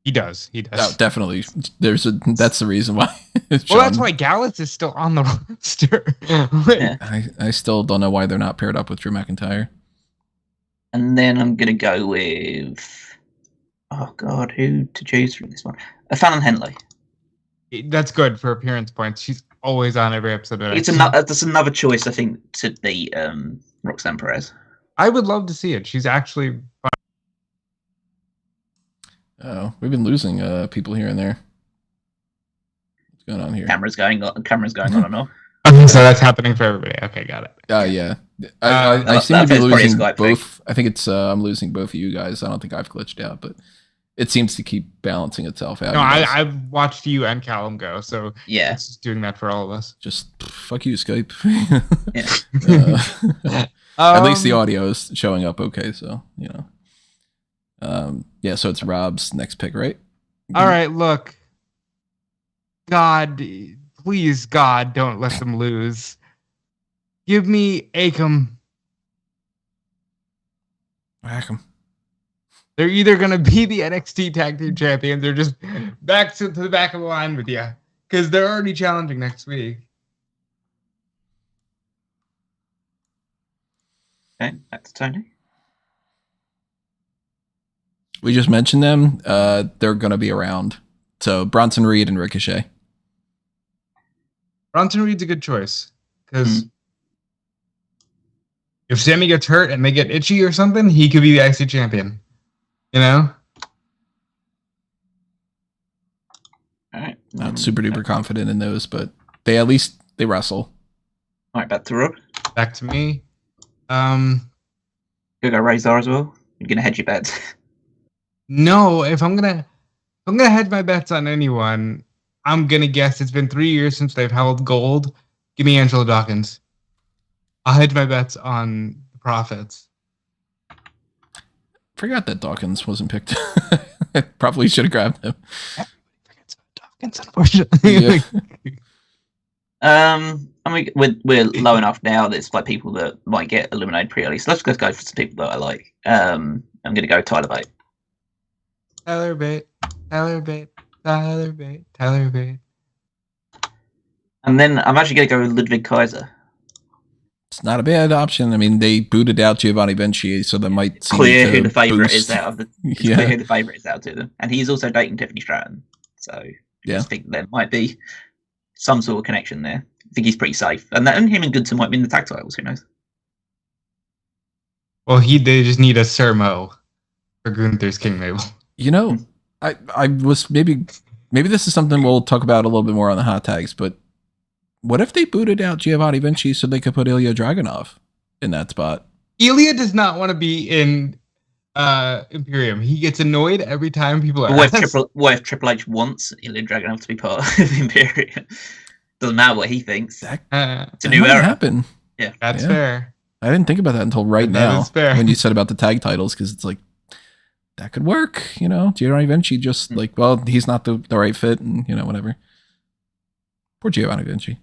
He does. Oh, definitely. That's the reason why. Well, that's why Gallus is still on the roster. Yeah. I still don't know why they're not paired up with Drew McIntyre. And then I'm going to go with... Oh, God, who to choose from this one? Fallon Henley. That's good for appearance points. She's always on every episode. That's another choice, I think, to the Roxanne Perez. I would love to see it. She's actually... Oh, we've been losing people here and there. What's going on here? Camera's going on and off. So that's happening for everybody. Okay, got it. Yeah. I seem to be losing both. I think it's I'm losing both of you guys. I don't think I've glitched out, but it seems to keep balancing itself out. No, I've watched you and Callum go, so yeah, it's just doing that for all of us. Just fuck you, Skype. Yeah. At least the audio is showing up okay, so yeah, so it's Rob's next pick, right? All right, look. God, please, God, don't let them lose. Give me Akam. Whack 'em. They're either going to be the NXT Tag Team Champions or just back to the back of the line with you. Because they're already challenging next week. Okay, back to Tony. We just mentioned them. They're going to be around. So Bronson Reed and Ricochet. Bronson Reed's a good choice. Because if Sammy gets hurt and they get itchy or something, he could be the IC champion. You know? All right. Not super duper confident in those, but they wrestle. All right, back to Rob. Back to me. You go Razor as well. You're gonna hedge your bets. No, if I'm gonna hedge my bets on anyone, I'm gonna guess it's been 3 years since they've held gold. Give me Angelo Dawkins. I'll hedge my bets on the Profits. Forgot that Dawkins wasn't picked. Probably should have grabbed him. Forgets about Dawkins, unfortunately. Yeah. I mean, we're low enough now that it's like people that might get eliminated pretty early. So let's just go for some people that I like. I'm gonna go Tyler Bate. Tyler Bate. And then I'm actually going to go with Ludwig Kaiser. It's not a bad option. I mean, they booted out Giovanni Vinci, so that might seem clear to who the favorite boost. is out of the. It's clear who the favorite is out to them, and he's also dating Tiffany Stratton. So I think there might be some sort of connection there. I think he's pretty safe, and him and Goodson might win the tag titles. Who knows? Well, they just need a Sermo for Gunther's King Mabel. I was maybe this is something we'll talk about a little bit more on the hot tags, but what if they booted out Giovanni Vinci so they could put Ilya Dragunov in that spot? Ilya does not want to be in Imperium. He gets annoyed every time people are. What if Triple H wants Ilya Dragunov to be part of Imperium? Doesn't matter what he thinks. It's a new era. Happen. Yeah, that's fair. I didn't think about that until right now when you said about the tag titles, because it's like that could work. Giovanni Vinci just he's not the right fit, and whatever. Poor Giovanni Vinci.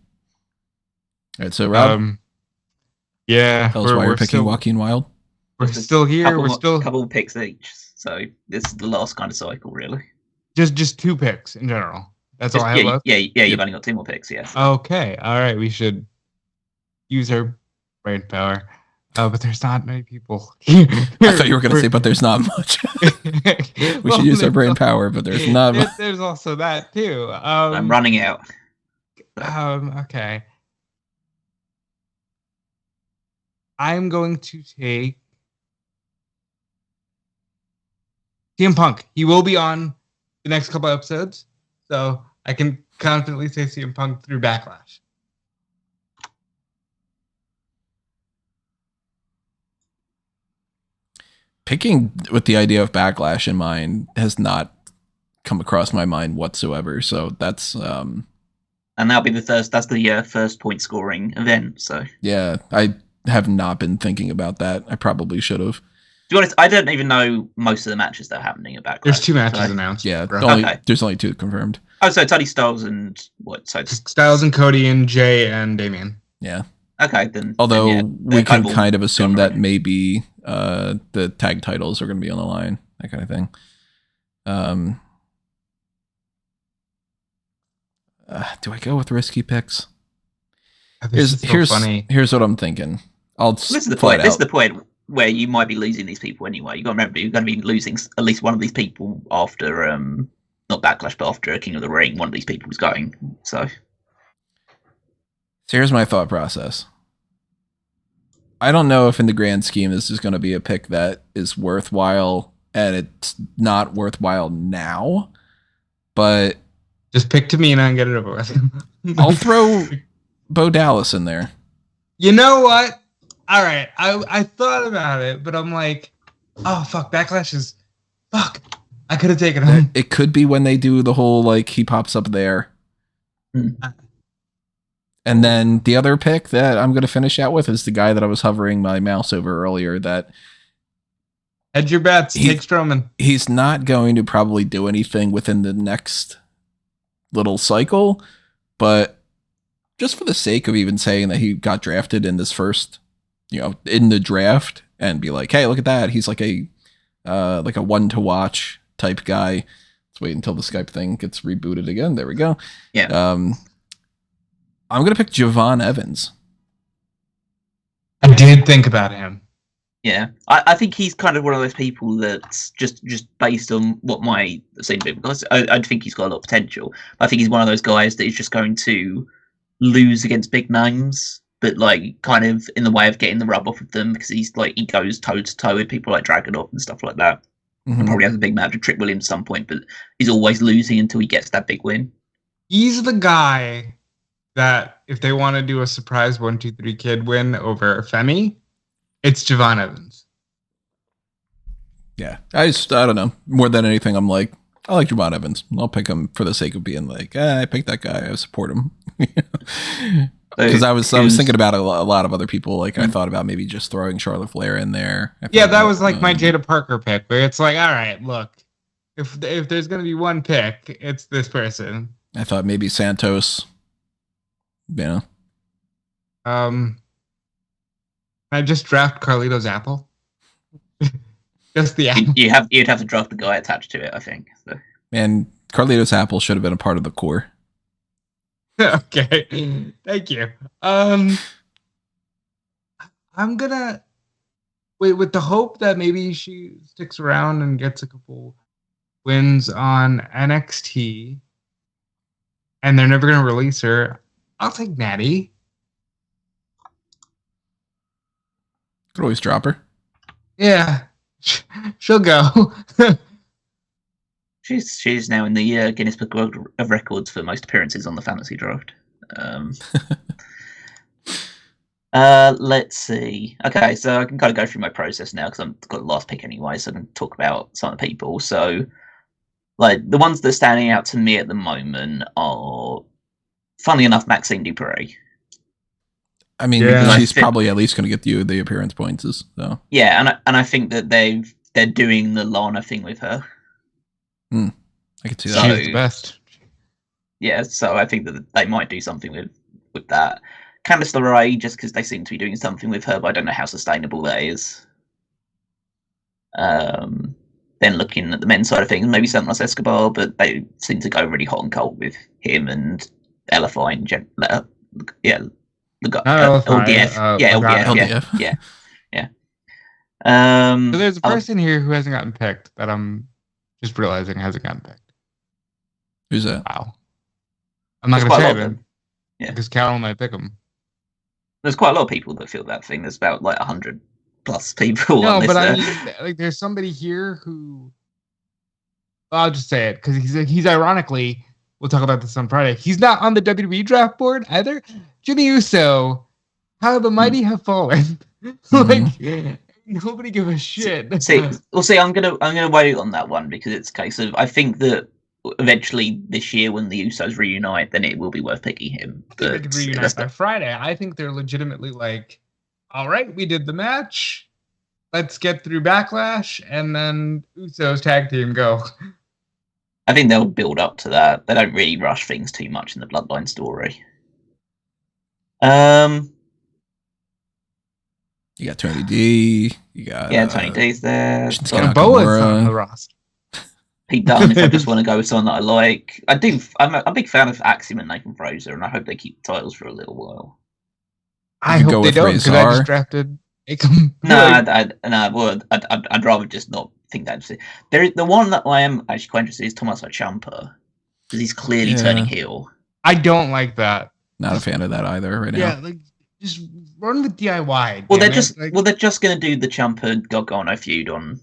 All right, so Rob, yeah, tell us why you're picking still, Joaquin Wild. We're still here. We're still couple picks each. So this is the last kind of cycle, really. just 2 picks in general. That's all I have left. Yeah. You've only got 2 more picks. Yes. Okay. All right. We should use our brain power. But there's not many people. I thought you were going to say, but there's not much. We should use our brain power, but there's not much. There's also that too. I'm running out. Okay. I'm going to take CM Punk. He will be on the next couple episodes, so I can confidently say CM Punk through Backlash. Picking with the idea of Backlash in mind has not come across my mind whatsoever. So that's and that'll be that's the first point scoring event. So yeah, I have not been thinking about that. I probably should have. To be honest, I don't even know most of the matches that are happening at Backlash. There's 2 matches announced. Yeah, bro. There's only 2 confirmed. Oh, so it's only Styles and what? So Styles and Cody and Jay and Damian. Yeah. Okay, then. Although then, yeah, we can kind of assume that maybe the tag titles are going to be on the line, that kind of thing. Do I go with risky picks? Here's what I'm thinking. This is the point. This is the point where you might be losing these people anyway. You got to remember, you're going to be losing at least one of these people after not Backlash, but after King of the Ring. One of these people is going. So here's my thought process. I don't know if in the grand scheme this is going to be a pick that is worthwhile, and it's not worthwhile now, but just pick Tamina and get it over with. I'll throw Bo Dallas in there. You know what? All right. I thought about it, but I'm like, oh, fuck. Backlash is... Fuck. I could have taken him. It could be when they do the whole, like, he pops up there. And then the other pick that I'm going to finish out with is the guy that I was hovering my mouse over earlier that... Hedge your bets. Take Strowman. He's not going to probably do anything within the next little cycle, but just for the sake of even saying that he got drafted in this first, in the draft, and be like, hey, look at that. He's like a one to watch type guy. Let's wait until the Skype thing gets rebooted again. There we go. Yeah. I'm going to pick Javon Evans. I did think about him. Yeah, I think he's kind of one of those people that's just based on what my seen people, because I think he's got a lot of potential. I think he's one of those guys that is just going to lose against big names, but like kind of in the way of getting the rub off of them, because he's like, he goes toe to toe with people like Dragunov and stuff like that. Mm-hmm. And probably has a big match with Trick Williams at some point, but he's always losing until he gets that big win. He's the guy that if they want to do a surprise 1, 2, 3 kid win over Femi, it's Javon Evans. Yeah, I don't know. More than anything, I'm like, I like Javon Evans. I'll pick him for the sake of being like, I picked that guy. I support him. Because I was thinking about a lot of other people. Like, I thought about maybe just throwing Charlotte Flair in there. Yeah, that was like my Jada Parker pick, where it's like, all right, look, if there's going to be one pick, it's this person. I thought maybe Santos. I just draft Carlito's Apple. Just the apple. You'd have to draft the guy attached to it, I think. So. Man, Carlito's Apple should have been a part of the core. Okay, thank you. I'm gonna wait with the hope that maybe she sticks around and gets a couple wins on NXT, and they're never gonna release her. I'll take Natty. Could always drop her. Yeah, she'll go. She's now in the Guinness Book of Records for most appearances on the fantasy draft. Let's see. Okay, so I can kind of go through my process now because I've got the last pick anyway, so I can talk about some of the people. So, like, the ones that are standing out to me at the moment are, funnily enough, Maxine Dupree. I mean, she's probably at least going to get you the appearance points. So yeah, and I think that they're doing the Lana thing with her. I can see that. She's the best. Yeah, so I think that they might do something with that. Candice LeRae, just because they seem to be doing something with her, but I don't know how sustainable that is. Then looking at the men's side of things, maybe Santos Escobar, but they seem to go really hot and cold with him and Elefine. LDF. So there's a person here who hasn't gotten picked that I'm just realizing hasn't gotten picked. Who's that? Wow. I'm not going to say it, because Cal might pick him. There's quite a lot of people that feel that thing. There's about like 100 plus people. No, but I mean, like, there's somebody here who, I'll just say it because he's ironically, we'll talk about this on Friday. He's not on the WWE draft board either. Jimmy Uso, how the mighty have fallen. Like, nobody give a shit. See, I'm gonna wait on that one because it's a case of I think that eventually this year when the Usos reunite, then it will be worth picking him. But reunite by Friday. I think they're legitimately like, all right, we did the match. Let's get through Backlash, and then Usos tag team go. I think they'll build up to that. They don't really rush things too much in the Bloodline story. You got Tony D. You got Tony D's there. Boa's on the roster. Pete Dunne, if I just want to go with someone that I like. I'm a big fan of Axiom and Nathan Fraser, and I hope they keep the titles for a little while. I hope they don't, because I just drafted Akam. I'd rather just not think that. The one that I am actually quite interested in is Tommaso Ciampa, because he's clearly turning heel. I don't like that. Not a fan of that either right now. Yeah, like, just run with DIY. Well, they're just going to do the Ciampa Gargano feud on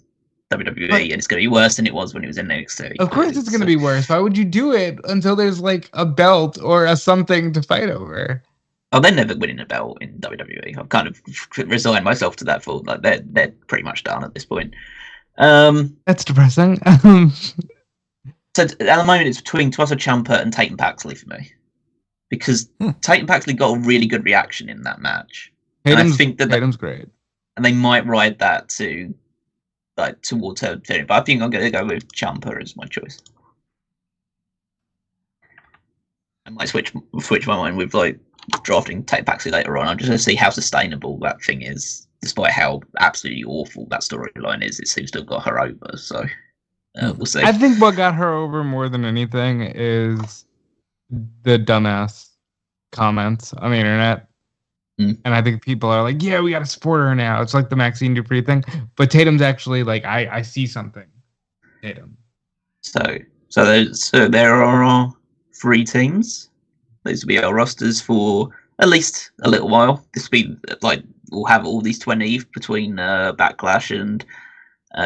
WWE, and it's going to be worse than it was when he was in NXT. Of course it's going to be worse. Why would you do it until there's like a belt or a something to fight over? Oh, they're never winning a belt in WWE. I've kind of resigned myself to that thought. Like they're pretty much done at this point. That's depressing. So at the moment, it's between Tommaso Ciampa and Tatum Paxley for me, because Tatum Paxley got a really good reaction in that match. And I think that Tatum's great, and they might ride that towards her turn. But I think I'm going to go with Ciampa as my choice. I might switch my mind with like drafting Tatum Paxley later on. I'm just going to see how sustainable that thing is, despite how absolutely awful that storyline is. It seems to have got her over. So we'll see. I think what got her over more than anything is the dumbass comments on the internet. And I think people are like, yeah, we got to support her now. It's like the Maxine Dupree thing. But Tatum's actually like, I see something. Tatum. So there are 3 teams. Those will be our rosters for at least a little while. This will be like, we'll have all these 20 between Backlash and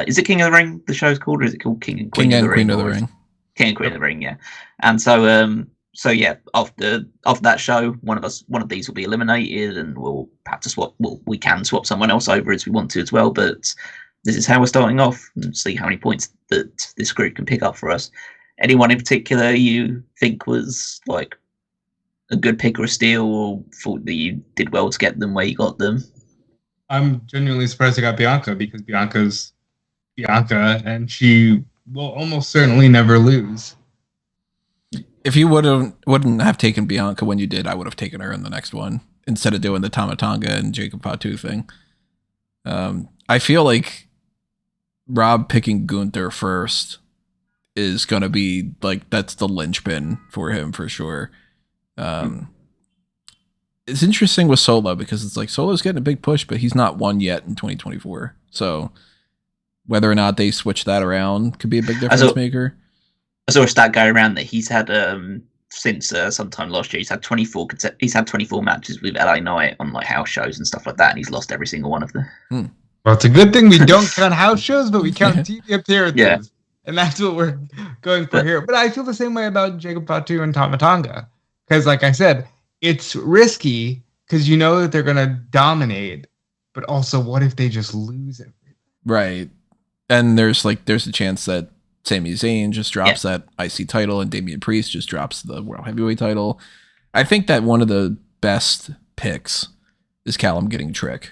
is it King of the Ring, the show's called, or is it called King and Queen of the Ring? King and Queen of the Ring, yeah. And so yeah, after that show, one of these will be eliminated, and we'll have to swap. Well, we can swap someone else over as we want to as well. But this is how we're starting off, and see how many points that this group can pick up for us. Anyone in particular you think was like a good pick or a steal, or thought that you did well to get them where you got them? I'm genuinely surprised I got Bianca, because Bianca's Bianca, and she will almost certainly never lose. If you wouldn't have taken Bianca when you did, I would have taken her in the next one instead of doing the Tama Tonga and Jacob Fatu thing. I feel like Rob picking Gunther first is going to be like, that's the linchpin for him for sure. It's interesting with Solo, because it's like Solo's getting a big push, but he's not won yet in 2024. So whether or not they switch that around could be a big difference maker. I saw a stat go around that he's had since sometime last year. He's had 24 matches with LA Knight on like house shows and stuff like that, and he's lost every single one of them. Well, it's a good thing we don't count house shows, but we count TV appearances. Yeah. And that's what we're going for here. But I feel the same way about Jacob Fatu and Tama Tonga, because like I said, it's risky because you know that they're going to dominate, but also what if they just lose everything? Right. And there's a chance that Sami Zayn just drops that IC title, and Damian Priest just drops the World Heavyweight title. I think that one of the best picks is Callum getting Trick,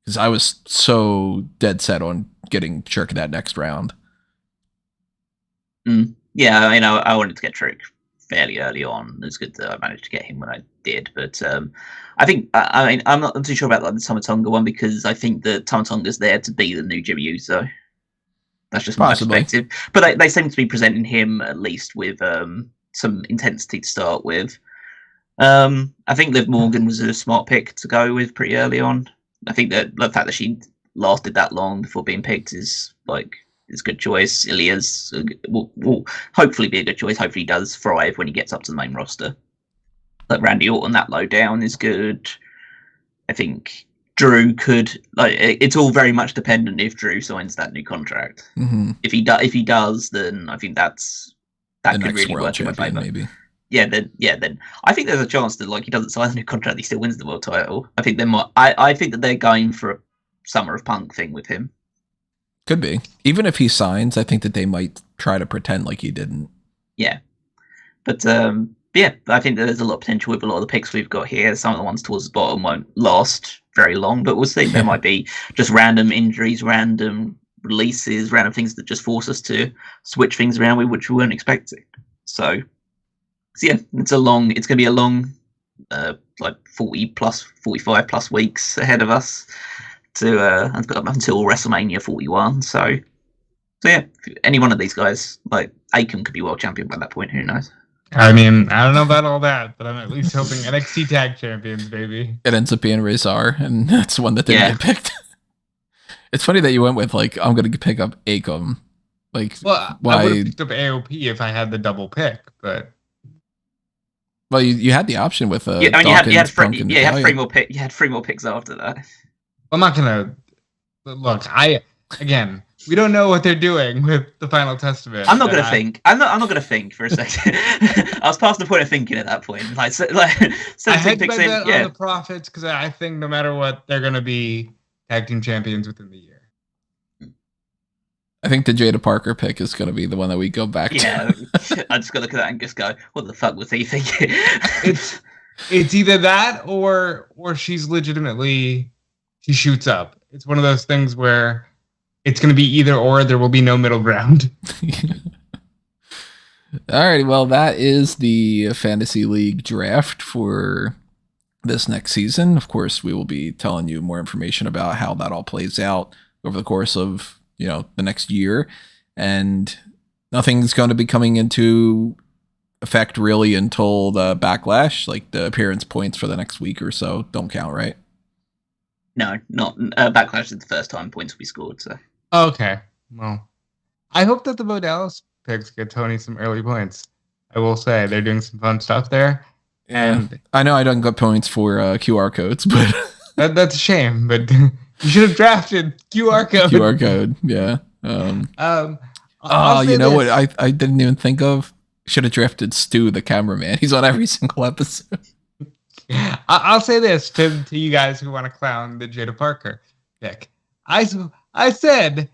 because I was so dead set on getting Trick that next round. Yeah, I wanted to get Trick fairly early on. It was good that I managed to get him when I did. But I think, I mean, I'm not too sure about like the Tomatonga one because I think that Tomatonga's there to be the new Jimmy Uso. That's just my perspective. But they seem to be presenting him at least with some intensity to start with. I think Liv Morgan was a smart pick to go with pretty early on. I think that the fact that she lasted that long before being picked is a good choice. Ilya's will hopefully be a good choice. Hopefully he does thrive when he gets up to the main roster. Like Randy Orton, that low down is good. I think Drew could it's all very much dependent if Drew signs that new contract. Mm-hmm. If he does, then I think that could really work in my favor. Maybe. Then I think there's a chance that he doesn't sign a new contract, he still wins the world title. I think I think that they're going for a Summer of Punk thing with him. Could be. Even if he signs, I think that they might try to pretend like he didn't. Yeah. But I think there's a lot of potential with a lot of the picks we've got here. Some of the ones towards the bottom won't last very long, but we'll see. There might be just random injuries, random releases, random things that just force us to switch things around with which we weren't expecting. So yeah, it's going to be a long 45 plus weeks ahead of us until WrestleMania 41. So yeah, any one of these guys, like Akam, could be world champion by that point. Who knows? I mean, I don't know about all that, but I'm at least hoping NXT Tag Champions, baby. It ends up being Razor, and that's one that didn't get picked. It's funny that you went with I'm going to pick up Akam. Why? I would have picked up AOP if I had the double pick, but. Well, you had the option with you had three more picks. You had 3 more picks after that. I'm not gonna look. Again, we don't know what they're doing with the Final Testament. I'm not gonna think. I'm not gonna think for a second. I was past the point of thinking at that point. I had bet on the Profits because I think no matter what, they're gonna be tag team champions within the year. I think the Jada Parker pick is going to be the one that we go back to. I just got to look at that and just go, what the fuck was he thinking? It's either that or she's legitimately, she shoots up. It's one of those things where it's going to be either or, there will be no middle ground. All right, well, that is the Fantasy League draft for this next season. Of course, we will be telling you more information about how that all plays out over the course of the next year, and nothing's going to be coming into effect really until the Backlash. Like the appearance points for the next week or so don't count, right? No, not Backlash is the first time points will be scored. So okay, well, I hope that the Bo Dallas picks get Tony some early points. I will say they're doing some fun stuff there, and I know I don't get points for QR codes, but that's a shame. But you should have drafted QR code. QR code, yeah. You know what? I didn't even think of. Should have drafted Stu, the cameraman. He's on every single episode. I'll say this to you guys who want to clown the Jada Parker pick. I said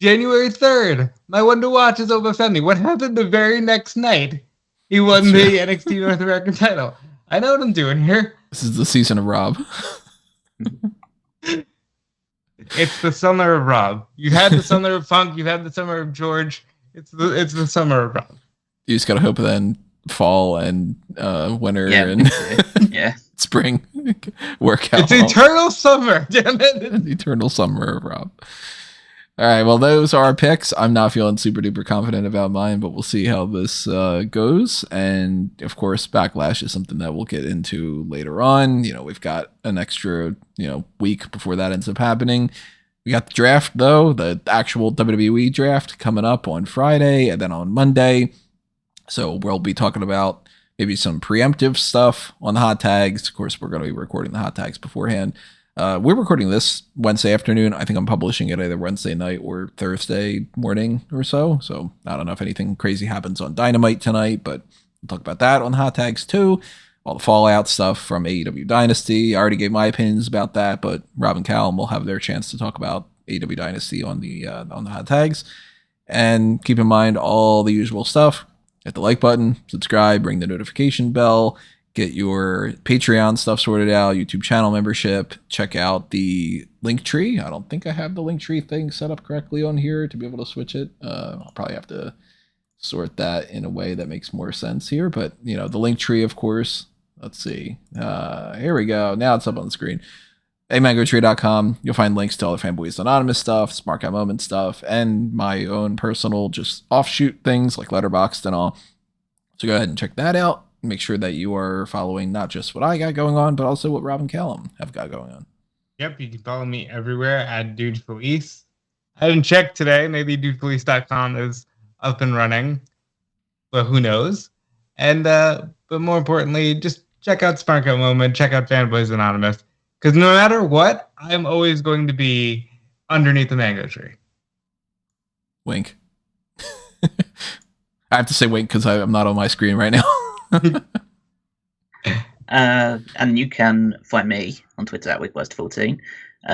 January 3rd, my one to watch is Oba Femi. What happened the very next night? He won the NXT North American title. I know what I'm doing here. This is the season of Rob. It's the summer of Rob. You've had the summer of Funk. You've had the summer of George. It's the summer of Rob. You just gotta hope then fall and winter and spring work out. It's eternal summer. Damn it! Eternal summer of Rob. All right. Well, those are our picks. I'm not feeling super duper confident about mine, but we'll see how this goes. And of course, Backlash is something that we'll get into later on. We've got an extra, week before that ends up happening. We got the draft though, the actual WWE draft coming up on Friday and then on Monday. So we'll be talking about maybe some preemptive stuff on the hot tags. Of course, we're going to be recording the hot tags beforehand. We're recording this Wednesday afternoon. I think I'm publishing it either Wednesday night or Thursday morning or so. So I don't know if anything crazy happens on Dynamite tonight, but we'll talk about that on the hot tags too. All the Fallout stuff from AEW Dynasty. I already gave my opinions about that, but Rob and Callum will have their chance to talk about AEW Dynasty on the hot tags. And keep in mind all the usual stuff. Hit the like button, subscribe, ring the notification bell. Get your Patreon stuff sorted out, YouTube channel membership. Check out the Linktree. I don't think I have the Linktree thing set up correctly on here to be able to switch it. I'll probably have to sort that in a way that makes more sense here. But, you know, the link tree, of course. Let's see. Here we go. Now it's up on the screen. amangotree.com. You'll find links to all the Fanboys Anonymous stuff, Smark Out Moment stuff, and my own personal just offshoot things like Letterboxd and all. So go ahead and check that out. Make sure that you are following not just what I got going on, but also what Rob and Callum have got going on. Yep, you can follow me everywhere at Dude Police. I didn't check today. Maybe dudepolice.com is up and running, but who knows? And but more importantly, just check out Spark Out Moment, check out Fanboys Anonymous, because no matter what, I'm always going to be underneath the mango tree. Wink. I have to say wink because I'm not on my screen right now. And you can find me on Twitter at WigWest14.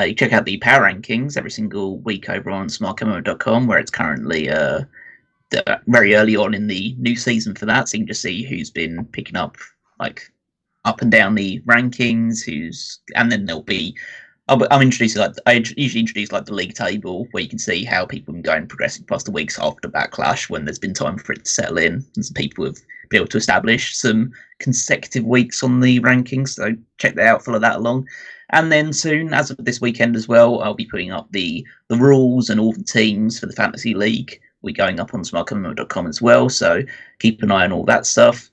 You check out the power rankings every single week over on smartcommon.com, where it's currently very early on in the new season for that, so you can just see who's been picking up like up and down the rankings, and then there'll be I'm introducing I usually introduce like the league table where you can see how people have been going progressing past the weeks after Backlash when there's been time for it to settle in, and some people have been able to establish some consecutive weeks on the rankings. So check that out, follow that along. And then soon, as of this weekend as well, I'll be putting up the rules and all the teams for the Fantasy League. We're going up on smartcommon.com as well, so keep an eye on all that stuff.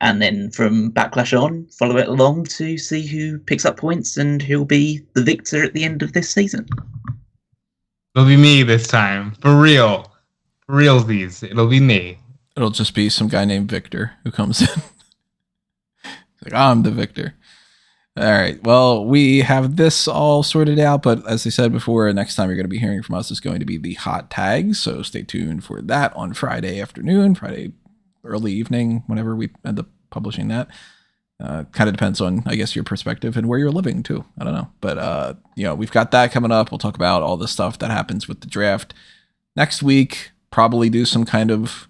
And then from Backlash on, follow it along to see who picks up points and who'll be the victor at the end of this season. It'll be me this time. For real. For realsies. It'll be me. It'll just be some guy named Victor who comes in. Like, I'm the victor. All right. Well, we have this all sorted out, but as I said before, next time you're going to be hearing from us is going to be the hot tags. So stay tuned for that on Friday afternoon, Friday early evening, whenever we end up publishing that. Kind of depends on, I guess, your perspective and where you're living too. I don't know. But, you know, we've got that coming up. We'll talk about all the stuff that happens with the draft next week. Probably do some kind of,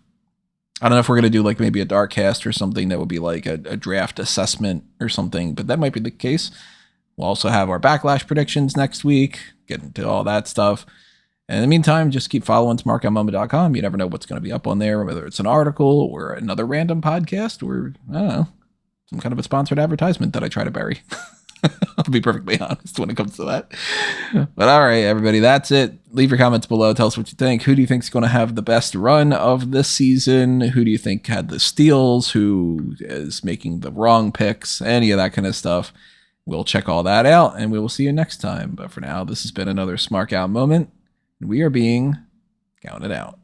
I don't know if we're going to do like maybe a dark cast or something that would be like a draft assessment or something, but that might be the case. We'll also have our Backlash predictions next week, get into all that stuff. And in the meantime, just keep following smarkoutmoment.com. You never know what's going to be up on there, whether it's an article or another random podcast or, I don't know, some kind of a sponsored advertisement that I try to bury. I'll be perfectly honest when it comes to that. But all right, everybody, that's it. Leave your comments below. Tell us what you think. Who do you think is going to have the best run of this season? Who do you think had the steals? Who is making the wrong picks? Any of that kind of stuff. We'll check all that out, and we will see you next time. But for now, this has been another Smark Out Moment. We are being counted out.